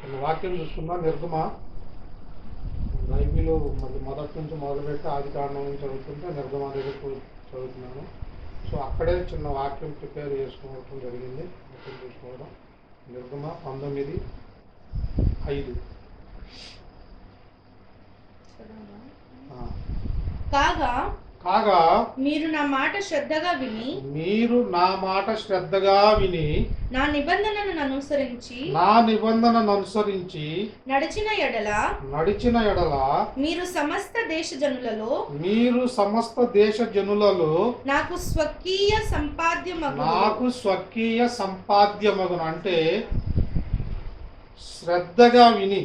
కొన్ని వాక్యం చూసుకుందాం. నిర్గమ బైబిల్ మళ్ళీ మొదటి నుంచి మొదలుపెట్టి ఆది కాండం నుంచి చదువుతుంటే నిర్గమ దగ్గరకు చదువుతున్నాను. సో అక్కడే చిన్న వాక్యం ప్రిపేర్ చేసుకోవడం జరిగింది. వాక్యం చూసుకోవడం నిర్గమ 19:5. కాగా మీరు నా మాట శ్రద్ధగా విని నా నిబంధనను అనుసరించి నడిచిన ఎడల మీరు సమస్త దేశ జనులలో నాకు స్వకీయ సంపాద్యమగును. అంటే శ్రద్ధగా విని,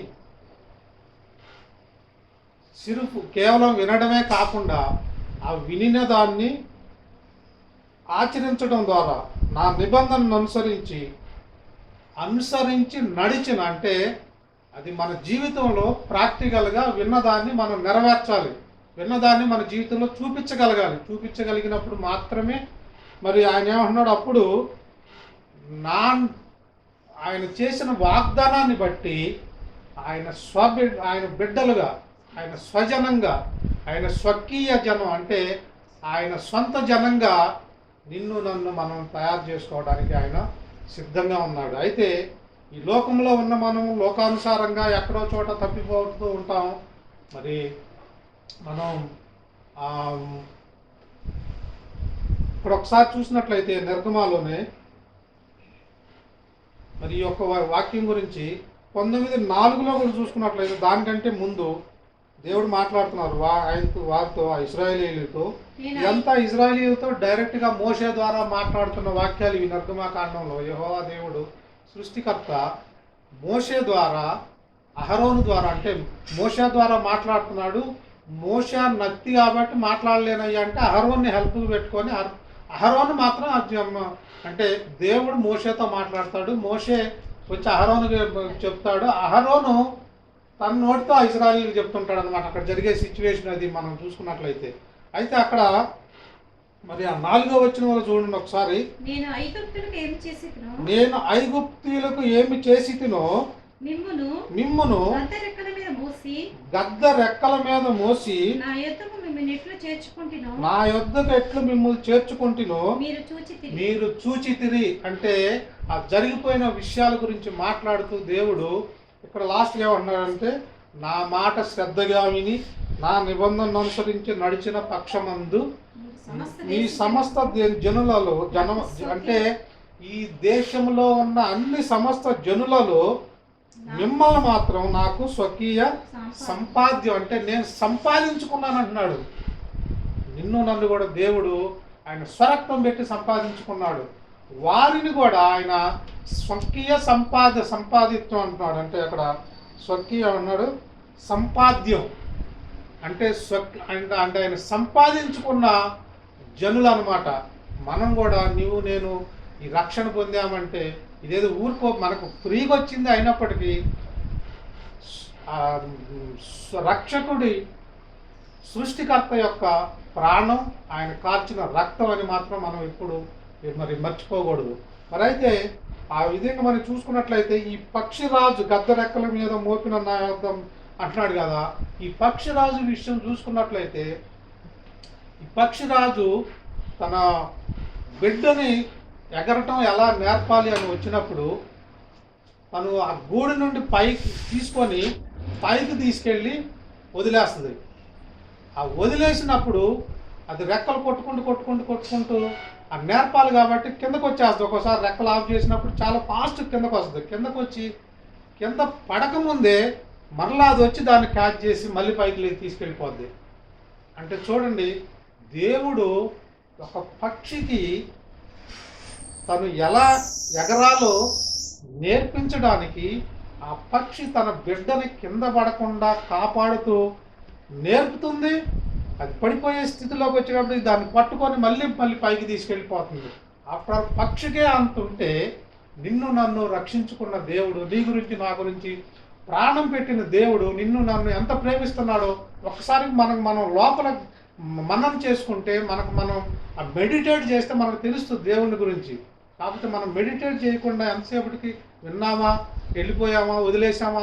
సిరుపు కేవలం వినడమే కాకుండా ఆ వినిన దాన్ని ఆచరించడం ద్వారా నా నిబంధనను అనుసరించి నడిచిన, అంటే అది మన జీవితంలో ప్రాక్టికల్గా విన్నదాన్ని మనం నెరవేర్చాలి. విన్నదాన్ని మన జీవితంలో చూపించగలిగినప్పుడు మాత్రమే మరి ఆయన ఏమంటున్నాడు, అప్పుడు ఆయన చేసిన వాగ్దానాన్ని బట్టి ఆయన బిడ్డలుగా, ఆయన స్వజనంగా, ఆయన స్వకీయ జనం, అంటే ఆయన సొంత జనంగా నిన్ను నన్ను మనం తయారు చేసుకోవడానికి ఆయన సిద్ధంగా ఉన్నాడు. అయితే ఈ లోకంలో ఉన్న మనం లోకానుసారంగా ఎక్కడో చోట తప్పిపోతూ ఉంటాం. మరి మనం ఇప్పుడు ఒకసారి చూసినట్లయితే నిర్గమాలోనే మరి ఈ యొక్క వాక్యం గురించి 19:4 కూడా చూసుకున్నట్లయితే దానికంటే ముందు దేవుడు మాట్లాడుతున్నారు వారితో, ఇశ్రాయేలీలతో. ఇదంతా ఇశ్రాయేలీలతో డైరెక్ట్గా మోషే ద్వారా మాట్లాడుతున్న వాక్యాలు ఇవి. నిర్గమకాండంలో యెహోవా దేవుడు సృష్టికర్త మోషే ద్వారా, అహరోను ద్వారా, అంటే మోషే ద్వారా మాట్లాడుతున్నాడు. మోషే నత్తి కాబట్టి మాట్లాడలేనయ్యా అంటే అహరోన్ని హెల్ప్ పెట్టుకొని అహరోను మాత్రం అంటే దేవుడు మోషేతో మాట్లాడతాడు. మోషే వచ్చి అహరోనుకి చెప్తాడు. అహరోను తన నోటితో ఇశ్రాయేలీలకు చెప్తుంటాడు అనమాట. అక్కడ జరిగే సిచ్యువేషన్ అది మనం చూసుకున్నట్లయితే. అయితే అక్కడ మరి ఆ 4వ వచనంలో చూడండి ఒకసారి. నేను ఐగుప్తీయులకు ఏమి చేసితినో మిమ్మును గద్ద రెక్కల మీద మోసి నా యొద్దకు ఎట్లు మిమ్మల్ని చేర్చుకుంటునో మీరు చూచితిరి. అంటే ఆ జరిగిపోయిన విషయాల గురించి మాట్లాడుతూ దేవుడు ఇక్కడ లాస్ట్ ఏమన్నాడంటే, నా మాట శ్రద్ధగా విని నా నిబంధనను అనుసరించి నడిచిన పక్షమందు మీ సమస్త జనులలో అంటే ఈ దేశంలో ఉన్న అన్ని సమస్త జనులలో మిమ్మల్ని మాత్రం నాకు స్వకీయ సంపాద్యం, అంటే నేను సంపాదించుకున్నాను అంటున్నాడు. నిన్ను నన్ను కూడా దేవుడు ఆయన స్వరక్తం పెట్టి సంపాదించుకున్నాడు. వారిని కూడా ఆయన స్వకీయ సంపాదిత్వం అంటున్నాడు. అంటే అక్కడ స్వకీయ అన్నాడు, సంపాద్యం అంటే అంటే ఆయన సంపాదించుకున్న జనులు అనమాట. మనం కూడా నేను ఈ రక్షణ పొందామంటే ఇదేదో ఊరుకో మనకు ఫ్రీగా వచ్చింది అయినప్పటికీ రక్షకుడి సృష్టికర్త యొక్క ప్రాణం, ఆయన కార్చిన రక్తం అని మాత్రం మనం ఇప్పుడు మరి మర్చిపోకూడదు. మరి అయితే ఆ విధంగా మనం చూసుకున్నట్లయితే ఈ పక్షిరాజు గద్ద రెక్కల మీద మోపిన నాయకం అంటున్నాడు కదా. ఈ పక్షిరాజు విషయం చూసుకున్నట్లయితే ఈ పక్షిరాజు తన బిడ్డని ఎగరటం ఎలా నేర్పాలి అని వచ్చినప్పుడు తను ఆ గూడు నుండి పైకి తీసుకెళ్ళి వదిలేస్తుంది. ఆ వదిలేసినప్పుడు అది రెక్కలు కొట్టుకుంటూ ఆ నేర్పాలి కాబట్టి కిందకు వచ్చేస్తుంది. ఒక్కోసారి రెక్కలు ఆఫ్ చేసినప్పుడు చాలా ఫాస్ట్ కిందకు వస్తుంది. కిందకు వచ్చి కింద పడకముందే మరలా అది వచ్చి దాన్ని క్యాచ్ చేసి మళ్ళీ పైకి తీసుకెళ్ళిపోద్ది. అంటే చూడండి, దేవుడు ఒక పక్షికి తను ఎలా ఎగరాలో నేర్పించడానికి ఆ పక్షి తన బిడ్డని కింద పడకుండా కాపాడుతూ నేర్పుతుంది. అది పడిపోయే స్థితిలోకి వచ్చేటప్పుడు దాన్ని పట్టుకొని మళ్ళీ పైకి తీసుకెళ్ళిపోతుంది. ఆఫ్టర్ పక్షికే అంతుంటే నిన్ను నన్ను రక్షించుకున్న దేవుడు, నీ గురించి నా గురించి ప్రాణం పెట్టిన దేవుడు నిన్ను నన్ను ఎంత ప్రేమిస్తున్నాడో ఒకసారి మనం లోపల మనం చేసుకుంటే మనం మెడిటేట్ చేస్తే మనకు తెలుస్తుంది దేవుని గురించి. కాకపోతే మనం మెడిటేట్ చేయకుండా ఎంతసేపటికి విన్నామా వెళ్ళిపోయామా వదిలేసామా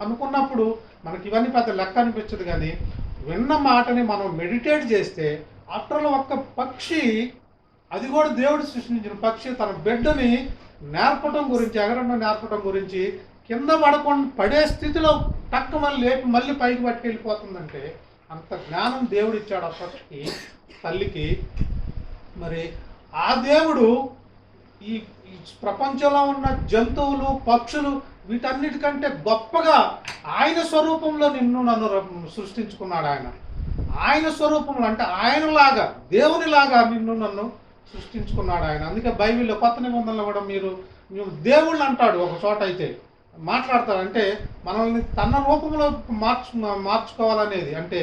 అనుకున్నప్పుడు మనకి ఇవన్నీ పెద్ద లెక్క అనిపించదు. కానీ విన్న మాటని మనం మెడిటేట్ చేస్తే ఆఫ్టర్ ఒక్క పక్షి, అది కూడా దేవుడు సృష్టించిన పక్షి, తన బిడ్డని నేర్పటం గురించి, ఎగరడం నేర్పటం గురించి, కింద పడకుండా పడే స్థితిలో టక్క లేపి మళ్ళీ పైకి పట్టుకెళ్ళిపోతుందంటే అంత జ్ఞానం దేవుడు ఇచ్చాడు ఆ పక్షికి, తల్లికి. మరి ఆ దేవుడు ఈ ఈ ప్రపంచంలో ఉన్న జంతువులు, పక్షులు వీటన్నిటికంటే గొప్పగా ఆయన స్వరూపంలో నిన్ను నన్ను సృష్టించుకున్నాడు. ఆయన స్వరూపంలో అంటే ఆయనలాగా, దేవునిలాగా నిన్ను నన్ను సృష్టించుకున్నాడు ఆయన. అందుకే బైబిల్లో కొత్త నిబంధనలో కూడా మీరు దేవుళ్ళు అంటాడు ఒక చోట అయితే మాట్లాడతాడు. అంటే మనల్ని తన రూపంలో మార్చుకోవాలనేది. అంటే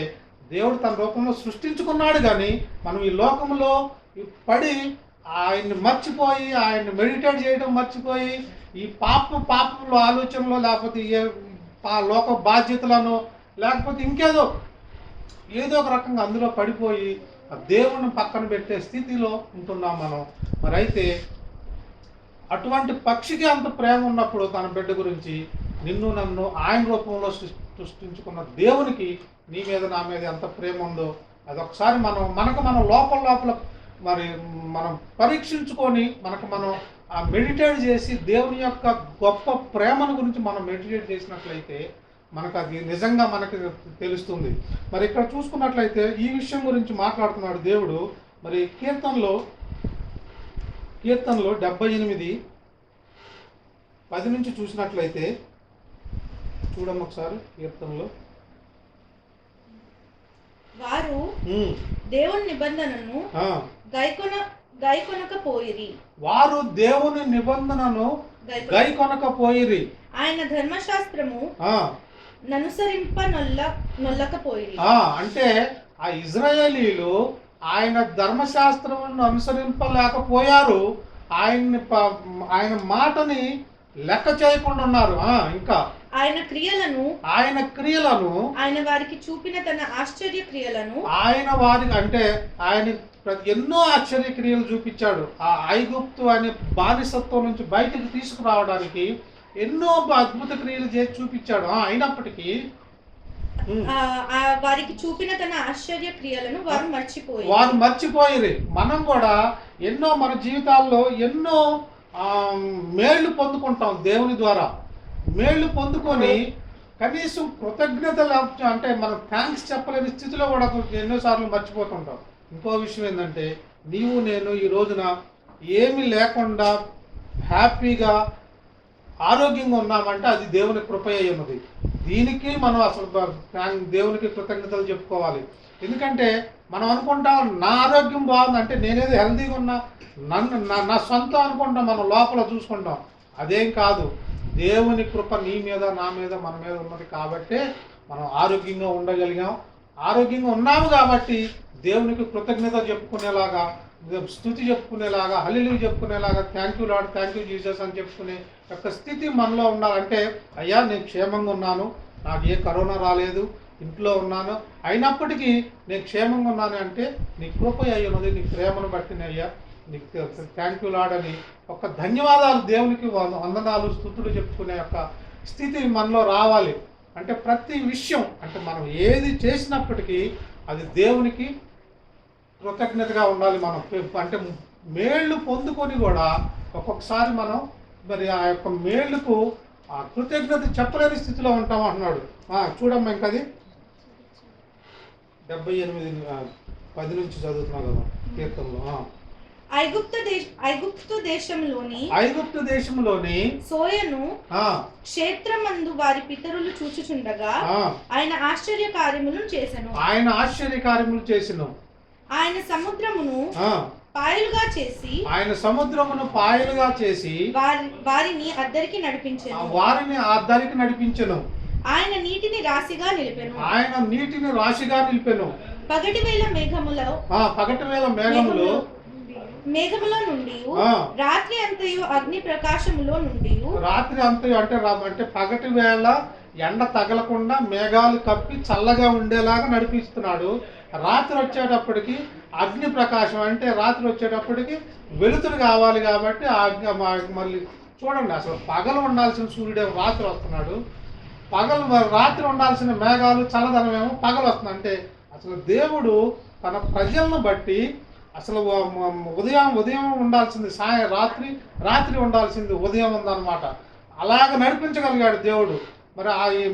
దేవుడు తన రూపంలో సృష్టించుకున్నాడు, కానీ మనం ఈ లోకంలో పడి ఆయన్ని మర్చిపోయి, ఆయన్ని మెడిటేట్ చేయడం మర్చిపోయి, ఈ పాపంలో ఆలోచనలో, లేకపోతే లోక బాధ్యతలను, లేకపోతే ఇంకేదో ఏదో ఒక రకంగా అందులో పడిపోయి ఆ దేవుణ్ణి పక్కన పెట్టే స్థితిలో ఉంటున్నాం మనం. మరి అయితే అటువంటి పక్షికి అంత ప్రేమ ఉన్నప్పుడు తన బిడ్డ గురించి, నిన్ను నన్ను ఆయన రూపంలో సృష్టించుకున్న దేవునికి నీ మీద నా మీద ఎంత ప్రేమ ఉందో అదొకసారి మనం లోపల మరి మనం పరీక్షించుకొని మనం ఆ మెడిటేట్ చేసి దేవుని యొక్క గొప్ప ప్రేమను గురించి మనం మెడిటేట్ చేసినట్లయితే మనకు అది నిజంగా మనకి తెలుస్తుంది. మరి ఇక్కడ చూసుకున్నట్లయితే ఈ విషయం గురించి మాట్లాడుతున్నాడు దేవుడు. మరి కీర్తనలో 78:10 నుంచి చూసినట్లయితే చూడమ్మ ఒకసారి. కీర్తనలో వారు దేవుని నిబంధనను గైకొనకపోయిరి, వారు దేవుని నిబంధనను గైకొనకపోయిరి, ఆయన ధర్మశాస్త్రము నొల్లకపోయిరి. అంటే ఆ ఇజ్రాయేలీలు ఆయన ధర్మశాస్త్రమును అనుసరింపలేకపోయారు, ఆయన మాటని లెక్క చేయకుండా ఉన్నారు. ఇంకా ఆయన క్రియలను ఆయన వారికి చూపిన తన ఆశ్చర్య క్రియలను అంటే ఆయన ఎన్నో ఆశ్చర్య క్రియలు చూపించాడు. ఆ ఐగుప్తు అనే బానిసత్వం నుంచి బయటకు తీసుకురావడానికి ఎన్నో అద్భుత క్రియలు చేసి చూపించాడు. అయినప్పటికీ వారికి చూపిన తన ఆశ్చర్య క్రియలను వారు మర్చిపోయి మనం కూడా ఎన్నో మన జీవితాల్లో ఎన్నో మేళ్లు పొందుకుంటాం. దేవుని ద్వారా మేళ్లు పొందుకొని కనీసం కృతజ్ఞతలు అంటే మనం థ్యాంక్స్ చెప్పలేని స్థితిలో కూడా ఎన్నోసార్లు మర్చిపోతుంటాం. ఇంకో విషయం ఏంటంటే నేను ఈ రోజున ఏమీ లేకుండా హ్యాపీగా ఆరోగ్యంగా ఉన్నామంటే అది దేవుని కృప అయి ఉన్నది. దీనికి మనం అసలు దేవునికి కృతజ్ఞతలు చెప్పుకోవాలి. ఎందుకంటే మనం అనుకుంటాం నా ఆరోగ్యం బాగుందంటే నేనేదో హెల్తీగా ఉన్నా, నా సొంతం అనుకుంటాం, మనం లోపల చూసుకుంటాం. అదేం కాదు, దేవుని కృప నీ మీద నా మీద మన మీద ఉన్నది కాబట్టే మనం ఆరోగ్యంగా ఉండగలిగాం. ఆరోగ్యంగా ఉన్నాము కాబట్టి దేవునికి కృతజ్ఞత చెప్పుకునేలాగా, స్తుతి చెప్పుకునేలాగా, హల్లెలూయా చెప్పుకునేలాగా, thank you lord, thank you Jesus అని చెప్పుకునే యొక్క స్థితి మనలో ఉండాలంటే, అయ్యా నేను క్షేమంగా ఉన్నాను, నాకు ఏ కరోనా రాలేదు, ఇంట్లో ఉన్నాను, అయినప్పటికీ నేను క్షేమంగా ఉన్నాను అంటే నీ కృప అయి ఉన్నది, నీ ప్రేమను బట్టి అయ్యా నీకు థ్యాంక్ యూ లార్డ్ అని ఒక ధన్యవాదాలు, దేవునికి వందనాలు, స్తుతులు చెప్పుకునే యొక్క స్థితి మనలో రావాలి. అంటే ప్రతి విషయం అంటే మనం ఏది చేసినప్పటికీ అది దేవునికి కృతజ్ఞతగా ఉండాలి. మనం అంటే మేళ్ళు పొందుకొని కూడా ఒక్కొక్కసారి మనం మరి ఆ యొక్క మేళ్ళకు ఆ కృతజ్ఞత చెప్పలేని స్థితిలో ఉంటాం అంటున్నాడు. చూడమ్మా ఇంకది 78:10 నుంచి చదువుతున్నాం కదా కీర్తనలో. ఐగుప్తు దేశంలోని సోయను క్షేత్రమందు వారి పితరులు చూచుచుండగా ఆయన ఆశ్చర్య కార్యములను చేసెను. ఆయన సముద్రమును పాయలుగా చేసి వారిని అద్దరికి నడిపించెను. ఆయన నీటిని రాశిగా నిలిపెను. పగటి వేళ మేఘములో నుండి రాత్రి అంతయు అగ్ని ప్రకాశములో నుండి అంటే పగటి వేళ ఎండ తగలకుండా మేఘాలు కప్పి చల్లగా ఉండేలాగా నడిపిస్తున్నాడు. రాత్రి వచ్చేటప్పటికి అగ్ని ప్రకాశం అంటే రాత్రి వచ్చేటప్పటికి వెలుతురు కావాలి కాబట్టి మళ్ళీ చూడండి, అసలు పగలు ఉండాల్సిన సూర్యుడు రాత్రి వస్తున్నాడు, రాత్రి ఉండాల్సిన మేఘాలు చల్లదనమేమో పగలు వస్తుంది. అంటే అసలు దేవుడు తన ప్రజలను బట్టి అసలు ఉదయం ఉండాల్సింది రాత్రి ఉండాల్సింది ఉదయం ఉందన్నమాట. అలాగ నడిపించగలిగాడు దేవుడు.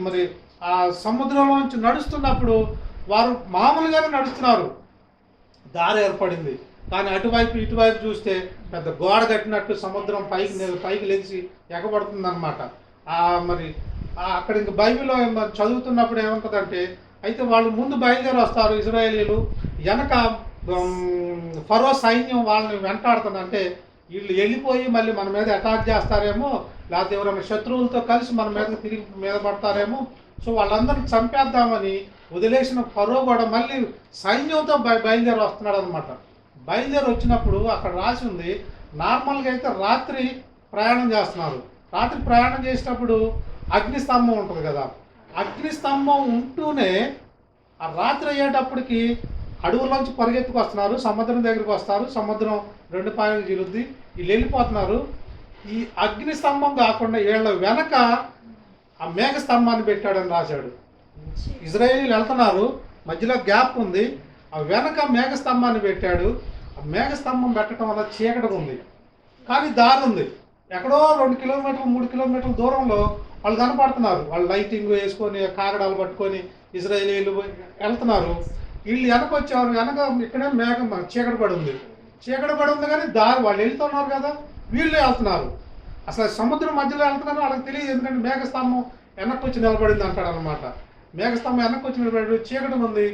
మరి ఆ సముద్రంలోంచి నడుస్తున్నప్పుడు వారు మామూలుగానే నడుస్తున్నారు, దారి ఏర్పడింది. కానీ అటువైపు ఇటువైపు చూస్తే పెద్ద గోడ కట్టినట్టు సముద్రం పైకి లెగిసి ఎగబడుతుంది అనమాట. మరి అక్కడ ఇంక బైబిల్లో చదువుతున్నప్పుడు ఏముంటుందంటే, అయితే వాళ్ళు ముందు బయలుదేరి వస్తారు ఇజ్రాయేలీలు, వెనక ఫరో సైన్యం వాళ్ళని వెంటాడుతుంది. అంటే వీళ్ళు వెళ్ళిపోయి మళ్ళీ మన మీద అటాక్ చేస్తారేమో, లేకపోతే ఎవరైనా శత్రువులతో కలిసి మన మీద పడతారేమో. సో వాళ్ళందరినీ చంపేద్దామని వదిలేసిన ఫరో కూడా మళ్ళీ సైన్యంతో బయలుదేరి వస్తున్నాడు అనమాట. బయలుదేరి వచ్చినప్పుడు అక్కడ రాసి ఉంది, నార్మల్గా అయితే రాత్రి ప్రయాణం చేస్తున్నారు. రాత్రి ప్రయాణం చేసినప్పుడు అగ్నిస్తంభం ఉంటుంది కదా, అగ్నిస్తంభం ఉంటూనే ఆ రాత్రి అయ్యేటప్పటికి అడవుల్లోంచి పరిగెత్తుకు వస్తున్నారు, సముద్రం దగ్గరికి వస్తారు, సముద్రం 2 పాయలు చీలుద్ది, వీళ్ళు వెళ్ళిపోతున్నారు. ఈ అగ్నిస్తంభం కాకుండా వీళ్ళ వెనక ఆ మేఘస్తంభాన్ని పెట్టాడని రాశాడు. ఇజ్రాయేలీలు వెళ్తున్నారు, మధ్యలో గ్యాప్ ఉంది, ఆ వెనక మేఘస్తంభాన్ని పెట్టాడు. ఆ మేఘస్తంభం పెట్టడం వల్ల చీకటి ఉంది, కానీ దారి ఉంది. ఎక్కడో 2 కిలోమీటర్లు 3 కిలోమీటర్ల దూరంలో వాళ్ళు కనపడుతున్నారు. వాళ్ళు లైటింగ్ వేసుకొని కాగడాలు పట్టుకొని ఇజ్రాయేలీలు వెళ్తున్నారు. వీళ్ళు వెనక వచ్చేవారు, వెనక ఇక్కడే మేఘం చీకటి పడి ఉంది కానీ దారి వాళ్ళు వెళ్తున్నారు కదా, వీళ్ళు వెళ్తున్నారు. అసలు సముద్రం మధ్యలో వెళ్తున్నారు, వాళ్ళకి తెలియదు. ఎందుకంటే మేఘస్తంభం వెనక్కి వచ్చి నిలబడింది అంటాడు అనమాట. మేఘస్తంభం వెనక్కి వచ్చి నిలబడి చీకటి ఉంది,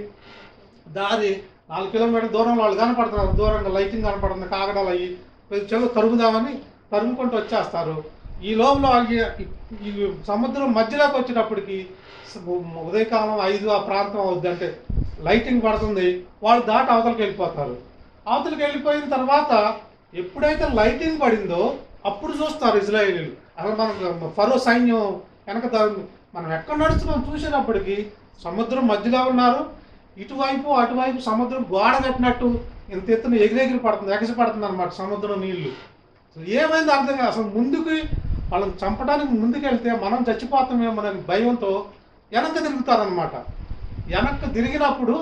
దారి 4 కిలోమీటర్ల దూరంలో వాళ్ళు కనపడుతున్నారు. దూరంగా లైటింగ్ కనపడుతుంది, కాగడాలు అయ్యి తరుముదామని తరుముకుంటూ వచ్చేస్తారు. ఈ లోపల ఈ సముద్రం మధ్యలోకి వచ్చేటప్పటికి ఉదయకాలం 5 ఆ ప్రాంతం అవుద్ది, అంటే లైటింగ్ పడుతుంది. వాళ్ళు దాటి అవతలకి వెళ్ళిపోతారు. అవతలకి వెళ్ళిపోయిన తర్వాత ఎప్పుడైతే లైటింగ్ పడిందో అప్పుడు చూస్తారు ఇజ్రాయేలీలు. అసలు మనం ఫరో సైన్యం వెనక మనం ఎక్కడ నడుస్తున్నాం చూసేటప్పటికి సముద్రం మధ్యలో ఉన్నారు. ఇటువైపు అటువైపు సముద్రం గోడ కట్టినట్టు ఇంత ఎత్తున ఎగిరెగిరి పడుతుంది, ఎగసి పడుతుంది అనమాట సముద్రం నీళ్లు. అసలు ఏమైంది అర్థం కాదు. అసలు ముందుకు వాళ్ళని చంపడానికి ముందుకు వెళ్తే మనం చచ్చిపోతామేమోనని భయంతో వెనక్కి తిరుగుతారనమాట. వెనక్కి తిరిగినప్పుడు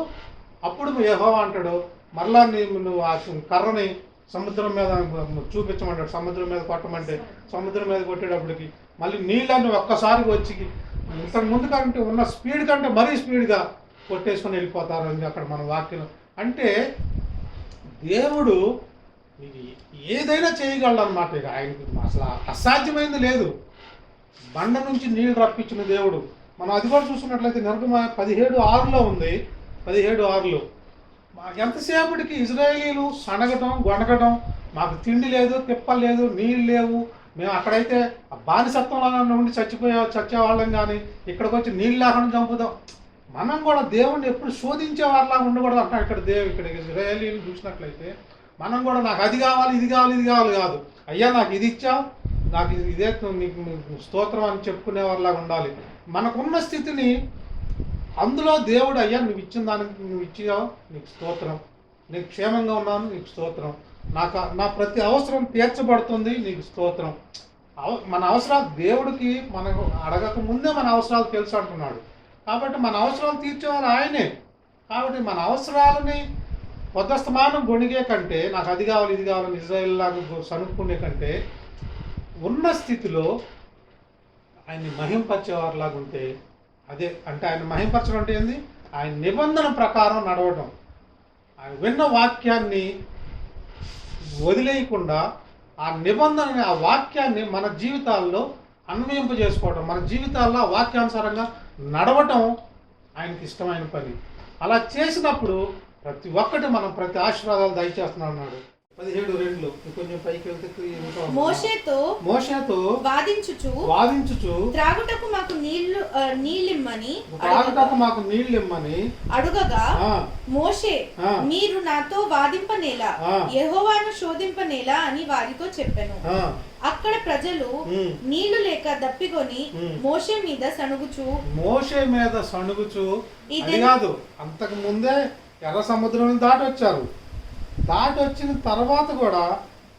అప్పుడు యెహోవా అంటాడు, మరలా నువ్వు ఆ కర్రని సముద్రం మీద చూపించమంటాడు. సముద్రం మీద కొట్టమంటే సముద్రం మీద కొట్టేటప్పటికి మళ్ళీ నీళ్ళని ఒక్కసారిగా వచ్చి ఇంతకు ముందు కంటే ఉన్న స్పీడ్ కంటే మరీ స్పీడ్గా కొట్టేసుకొని వెళ్ళిపోతారని అక్కడ మన వాక్యం. అంటే దేవుడు ఏదైనా చేయగలడు అనమాట. ఇక ఆయనకి అసలు అసాధ్యమైంది లేదు. బండ నుంచి నీళ్ళు రప్పించిన దేవుడు. మనం అది కూడా చూసుకున్నట్లయితే నిర్గమ 17:6లో ఉంది. 17:6లో ఎంతసేపటికి ఇజ్రాయేలీలు సనగటం గొనగటం, మాకు తిండి లేదు, తిప్పలు లేదు, నీళ్ళు లేవు, మేము అక్కడైతే బానిసత్వంలో ఉండి చచ్చేవాళ్ళం, కానీ ఇక్కడికి వచ్చి నీళ్ళు లేకుండా చంపుదాం. మనం కూడా దేవుణ్ణి ఎప్పుడు శోధించే వాళ్ళలా ఉండకూడదు అంటారు ఇక్కడ ఇజ్రాయేలీలు చూసినట్లయితే. మనం కూడా నాకు అది కావాలి ఇది కావాలి కాదు, అయ్యా నాకు ఇది ఇచ్చావు, నాకు ఇదే నీకు స్తోత్రం అని చెప్పుకునే వాళ్ళలాగా ఉండాలి. మనకున్న స్థితిని అందులో దేవుడు, అయ్యా నువ్వు ఇచ్చిన దానికి నువ్వు ఇచ్చావు, నీకు స్తోత్రం, నీకు క్షేమంగా ఉన్నాను, నీకు స్తోత్రం, నా ప్రతి అవసరం తీర్చబడుతుంది, నీకు స్తోత్రం. మన అవసరాలు దేవుడికి మనకు అడగక ముందే మన అవసరాలు తెలుసు అంటున్నాడు. కాబట్టి మన అవసరాలు తీర్చేవారు ఆయనే. కాబట్టి మన అవసరాలని పొద్దస్తమానం గొణిగే కంటే, నాకు అది కావాలి ఇది కావాలని ఇజ్రాయేల్ లాగా సనుక్కునే కంటే ఉన్న స్థితిలో ఆయన్ని మహింపరిచేవారిలాగా ఉంటే అదే. అంటే ఆయన మహింపరచడం అంటే ఏంది? ఆయన నిబంధన ప్రకారం నడవడం, ఆయన విన్న వాక్యాన్ని వదిలేయకుండా ఆ నిబంధనని ఆ వాక్యాన్ని మన జీవితాల్లో అన్వయింపజేసుకోవడం, మన జీవితాల్లో ఆ వాక్యానుసారంగా నడవటం ఆయనకి ఇష్టమైన పని. అలా చేసినప్పుడు ప్రతి ఒక్కటి మనం ప్రతి ఆశీర్వాదాలు దయచేస్తున్నాడు అన్నాడు. 17:2 కొంచెం పైకి వెళ్తే మోషేతో వాదించుచు త్రాగుటకు మాకు నీళ్ళిమ్మని అడుగగా మోషే మీరు నాతో వాదింపనేలా యెహోవాను శోధింపనేలా అని వారితో చెప్పాను. అక్కడ ప్రజలు నీళ్లు లేక దప్పికొని మోషే మీద సణుగుచు ఇది కాదు, అంతకు ముందే ఎర్ర సముద్రం దాటి వచ్చారు. దాటి వచ్చిన తర్వాత కూడా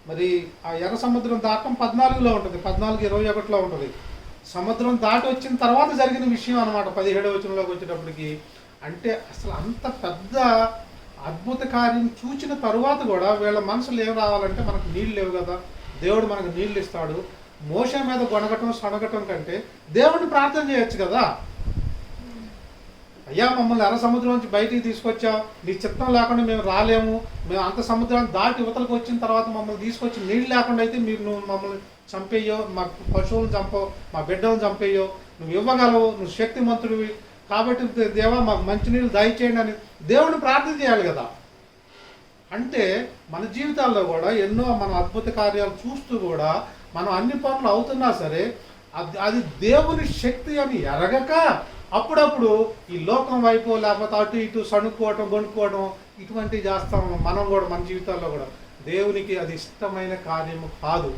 మరి ఆ ఎర్ర సముద్రం దాటం 14లో ఉంటుంది, 14:21లో ఉంటుంది. సముద్రం దాటి వచ్చిన తర్వాత జరిగిన విషయం అనమాట 17వ వచనంలోకి వచ్చేటప్పటికి. అంటే అసలు అంత పెద్ద అద్భుత కార్యం చూచిన తరువాత కూడా వీళ్ళ మనసులు ఏం రావాలంటే, మనకు నీళ్ళు లేవు కదా, దేవుడు మనకు నీళ్ళు ఇస్తాడు. మోషే మీద గొనగటం సొనగటం కంటే దేవుడిని ప్రార్థన చేయొచ్చు కదా. అయ్యా మమ్మల్ని ఎర్ర సముద్రం నుంచి బయటికి తీసుకొచ్చావు, నీ చిత్తం లేకుండా మేము రాలేము, మేము అంత సముద్రాన్ని దాటి యువతలకు వచ్చిన తర్వాత మమ్మల్ని తీసుకొచ్చి నీళ్ళు లేకుండా అయితే నువ్వు మమ్మల్ని చంపేయో, మా పశువులను చంపో, మా బిడ్డలను చంపేయో, నువ్వు ఇవ్వగలవు, నువ్వు శక్తిమంతుడివి, కాబట్టి దేవా మాకు మంచినీళ్ళు దయచేయండి అని దేవుడిని ప్రార్థన చేయాలి కదా. అంటే మన జీవితాల్లో కూడా ఎన్నో మన అద్భుత కార్యాలు చూస్తూ కూడా మనం అన్ని పనులు అవుతున్నా సరే అది దేవుని శక్తి అని ఎరగక అప్పుడప్పుడు ఈ లోకం వైపు లేకపోతే అటు ఇటు సణుక్కోవటం గొనుక్కోవడం ఇటువంటివి చేస్తాం మనం కూడా మన జీవితాల్లో కూడా. దేవునికి అది ఇష్టమైన కార్యము కాదు.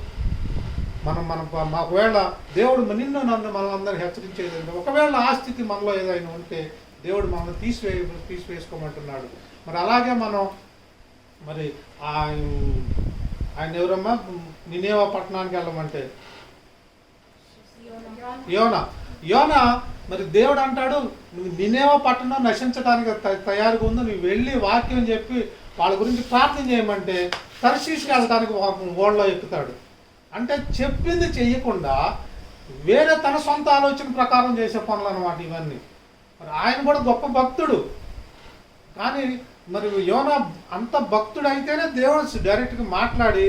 ఒకవేళ దేవుడు నిన్ను నన్ను మనం అందరూ హెచ్చరించేది అంటే, ఒకవేళ ఆ స్థితి మనలో ఏదైనా ఉంటే దేవుడు మనల్ని తీసివేసుకోమంటున్నాడు. మరి అలాగే మనం మరి ఆయన ఎవరమ్మా నినేవా పట్టణానికి వెళ్ళమంటే యోనా మరి దేవుడు అంటాడు, నువ్వు నినేవా పట్టణం నశించడానికి తయారుగా ఉందో, నువ్వు వెళ్ళి వాక్యం చెప్పి వాళ్ళ గురించి ప్రార్థన చేయమంటే తర్షీష్కి వెళ్ళడానికి ఓడలో ఎక్కుతాడు. అంటే చెప్పింది చెయ్యకుండా వేరే తన సొంత ఆలోచన ప్రకారం చేసే పనులు అన్నమాట ఇవన్నీ. మరి ఆయన కూడా గొప్ప భక్తుడు, కానీ మరి యోనా అంత భక్తుడు అయితేనే దేవుడు డైరెక్ట్గా మాట్లాడి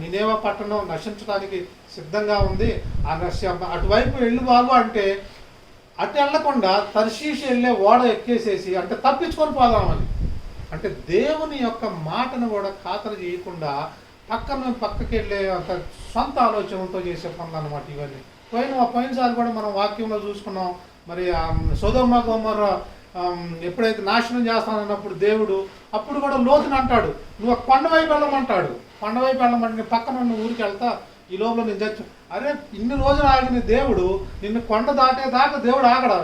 నినేవా పట్టణం నశించడానికి సిద్ధంగా ఉంది, అటువైపు వెళ్ళు బాబు అంటే అటు వెళ్లకుండా తర్షీషు వెళ్ళే ఓడ ఎక్కేసేసి అంటే తప్పించుకొని పోదామని. అంటే దేవుని యొక్క మాటను కూడా ఖాతరు చేయకుండా పక్కకి వెళ్ళే అంత సొంత ఆలోచనలతో చేసే పనులు అనమాట ఇవన్నీ. పోయినసారి కూడా మనం వాక్యంలో చూసుకున్నాం. మరి సొదొమ గొమొర్ర ఎప్పుడైతే నాశనం చేస్తానన్నప్పుడు దేవుడు అప్పుడు కూడా లోతుని అంటాడు, నువ్వు కొండ వైపు వెళ్ళమంటాడు. కొండ వైపు వెళ్ళమంటే పక్కన నువ్వు ఊరికి వెళ్తా, ఈ లోపల నేను చచ్చు. అరే ఇన్ని రోజులు ఆగిన దేవుడు నిన్ను కొండ దాటేదాకా దేవుడు ఆగడా,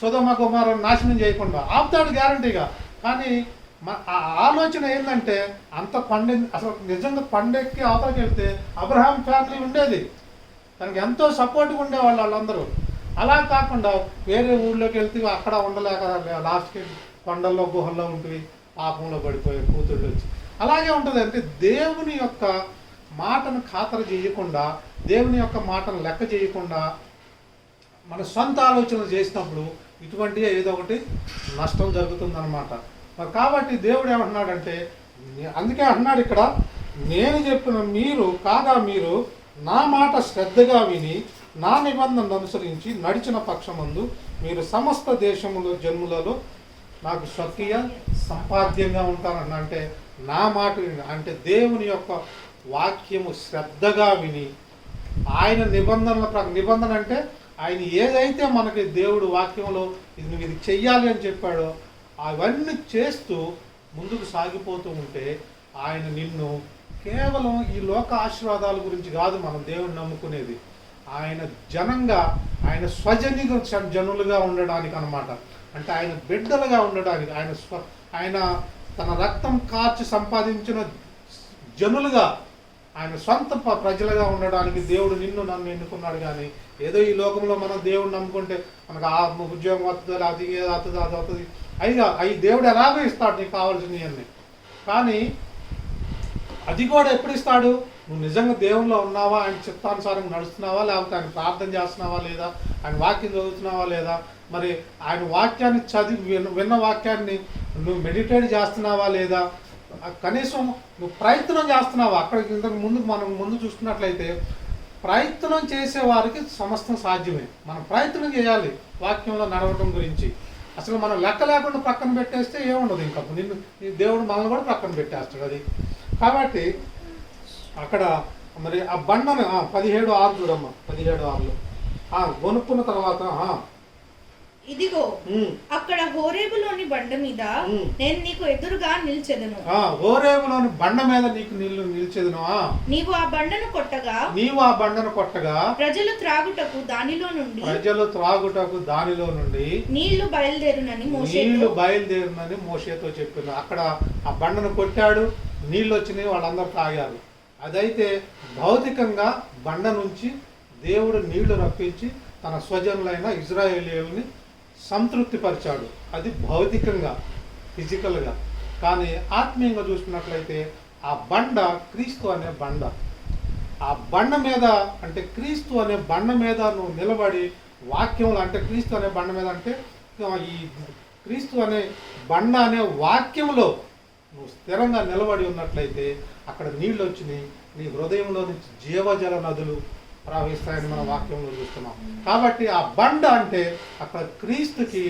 సొదొమ గొమొర్ర నాశనం చేయకుండా ఆపుతాడు గ్యారంటీగా. కానీ ఆలోచన ఏంటంటే అంత అసలు నిజంగా కొండెక్కి అవతలకి వెళ్తే అబ్రహాం ఫ్యామిలీ ఉండేది, తనకి ఎంతో సపోర్ట్గా ఉండేవాళ్ళు వాళ్ళందరూ. అలా కాకుండా వేరే ఊళ్ళోకి వెళ్తే అక్కడ ఉండలేక లాస్ట్కి కొండల్లో గుహల్లో ఉంటుంది, పాపంలో పడిపోయే కూతుళ్ళు వచ్చి అలాగే ఉంటుంది. అంటే దేవుని యొక్క మాటను ఖాతరు చేయకుండా, దేవుని యొక్క మాటను లెక్క చేయకుండా మన సొంత ఆలోచనలు చేసినప్పుడు ఇటువంటి ఏదో ఒకటి నష్టం జరుగుతుందన్నమాట. మరి కాబట్టి దేవుడు ఏమంటున్నాడంటే, అందుకే అంటున్నాడు ఇక్కడ, నేను చెప్పిన మీరు నా మాట శ్రద్ధగా విని నా నిబంధనను అనుసరించి నడిచిన పక్షమందు మీరు సమస్త దేశములో జన్ములలో నాకు స్వకీయ సంపాద్యంగా ఉంటారన్న. అంటే నా మాట విని అంటే దేవుని యొక్క వాక్యము శ్రద్ధగా విని ఆయన నిబంధన అంటే ఆయన ఏదైతే మనకి దేవుడు వాక్యంలో నువ్వు ఇది చెయ్యాలి అని చెప్పాడో అవన్నీ చేస్తూ ముందుకు సాగిపోతూ ఉంటే ఆయన నిన్ను కేవలం ఈ లోక ఆశీర్వాదాల గురించి కాదు మనం దేవుడిని నమ్ముకునేది, ఆయన జనంగా ఆయన జనులుగా ఉండడానికి అన్నమాట. అంటే ఆయన బిడ్డలుగా ఉండడానికి, ఆయన తన రక్తం కార్చి సంపాదించిన జనులుగా, ఆయన సొంత ప్రజలుగా ఉండడానికి దేవుడు నిన్ను నన్ను ఎన్నుకున్నాడు. కానీ ఏదో ఈ లోకంలో మనం దేవుడు నమ్ముకుంటే మనకు ఆ ఉద్యోగం వస్తుంది, అది అవుతుంది, అవి దేవుడు ఎలాగో ఇస్తాడు నీకు కావాల్సినవి అన్నీ. కానీ అది కూడా ఎప్పుడు ఇస్తాడు, నువ్వు నిజంగా దేవునిలో ఉన్నావా, ఆయన చిత్తానుసారంగా నడుస్తున్నావా, లేకపోతే ఆయన ప్రార్థన చేస్తున్నావా లేదా, ఆయన వాక్యం చదువుతున్నావా లేదా, మరి ఆయన వాక్యాన్ని చదివి విన్న వాక్యాన్ని నువ్వు మెడిటేట్ చేస్తున్నావా లేదా, కనీసం నువ్వు ప్రయత్నం చేస్తున్నావా. అక్కడికి ఇంతకు మనం ముందు చూసుకున్నట్లయితే ప్రయత్నం చేసే వారికి సమస్తం సాధ్యమే. మనం ప్రయత్నం చేయాలి వాక్యంలో నడవటం గురించి. అసలు మనం లెక్క లేకుండా పక్కన పెట్టేస్తే ఏముండదు, ఇంకా దేవుడు మనల్ని కూడా పక్కన పెట్టేస్తాడు. అది కాబట్టి అక్కడ మరి ఆ బండను 17:6 చూడమ్మా, 17:6లో కొనుక్కున్న తర్వాత ఇదిగో అక్కడ హోరేబులోని బండ మీద నేను నీకు ఎదురుగా నిల్చెదను. హోరేబులోని బండ మీద నీకు నిల్చెదను. నీవు ఆ బండను కొట్టగా ప్రజలు త్రాగుటకు దానిలో నుండి నీళ్లు బయలుదేరునని మోషేతో చెప్పాను. అక్కడ ఆ బండను కొట్టాడు, నీళ్ళు వచ్చినాయి, వాళ్ళందరూ తాగారు. అదైతే భౌతికంగా బండ నుంచి దేవుడు నీళ్లు రప్పించి తన స్వజనులైన ఇజ్రాయేలీయుల్ని సంతృప్తిపరిచాడు. అది భౌతికంగా, ఫిజికల్గా. కానీ ఆత్మీయంగా చూసుకున్నట్లయితే ఆ బండ క్రీస్తు అనే బండ. ఆ బండ మీద అంటే క్రీస్తు అనే బండ మీద నువ్వు నిలబడి వాక్యంలో, అంటే క్రీస్తు అనే బండ మీద అంటే ఈ క్రీస్తు అనే బండ అనే వాక్యంలో నువ్వు స్థిరంగా నిలబడి ఉన్నట్లయితే అక్కడ నీళ్ళు వచ్చినాయి, నీ హృదయంలో నుంచి జీవజల నదులు ప్రవహిస్తాయని మన వాక్యంలో చూస్తున్నాం. కాబట్టి ఆ బండ అంటే అక్కడ క్రీస్తుకి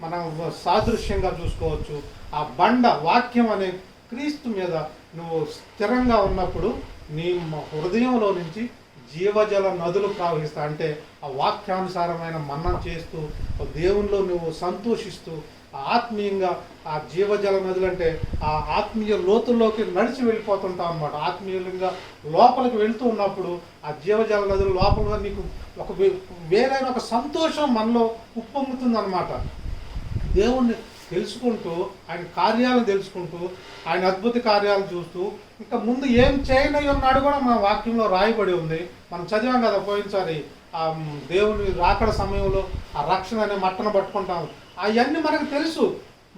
మనం సాదృశ్యంగా చూసుకోవచ్చు. ఆ బండ వాక్యం అనే క్రీస్తు మీద నువ్వు స్థిరంగా ఉన్నప్పుడు నీ హృదయంలో నుంచి జీవజల నదులు ప్రవహిస్తా. అంటే ఆ వాక్యానుసారమైన మన్నం చేస్తూ దేవునిలో నువ్వు సంతోషిస్తూ ఆత్మీయంగా ఆ జీవజల నదులు అంటే ఆ ఆత్మీయ లోతుల్లోకి నడిచి వెళ్ళిపోతుంటావు అనమాట. ఆత్మీయంగా లోపలికి వెళ్తూ ఉన్నప్పుడు ఆ జీవజల నదులు లోపల నీకు ఒక వేరైన ఒక సంతోషం మనలో ఉప్పొంగుతుంది అనమాట. దేవుణ్ణి తెలుసుకుంటూ, ఆయన కార్యాలను తెలుసుకుంటూ, ఆయన అద్భుత కార్యాలు చూస్తూ, ఇంకా ముందు ఏం చేయనై ఉన్నాడు కూడా మన వాక్యంలో రాయబడి ఉంది. మనం చదివాం కదా పోయినసారి, ఆ దేవుని రాకడ సమయంలో ఆ రక్షణ అనే మట్టను పట్టుకుంటాం. అవన్నీ మనకు తెలుసు.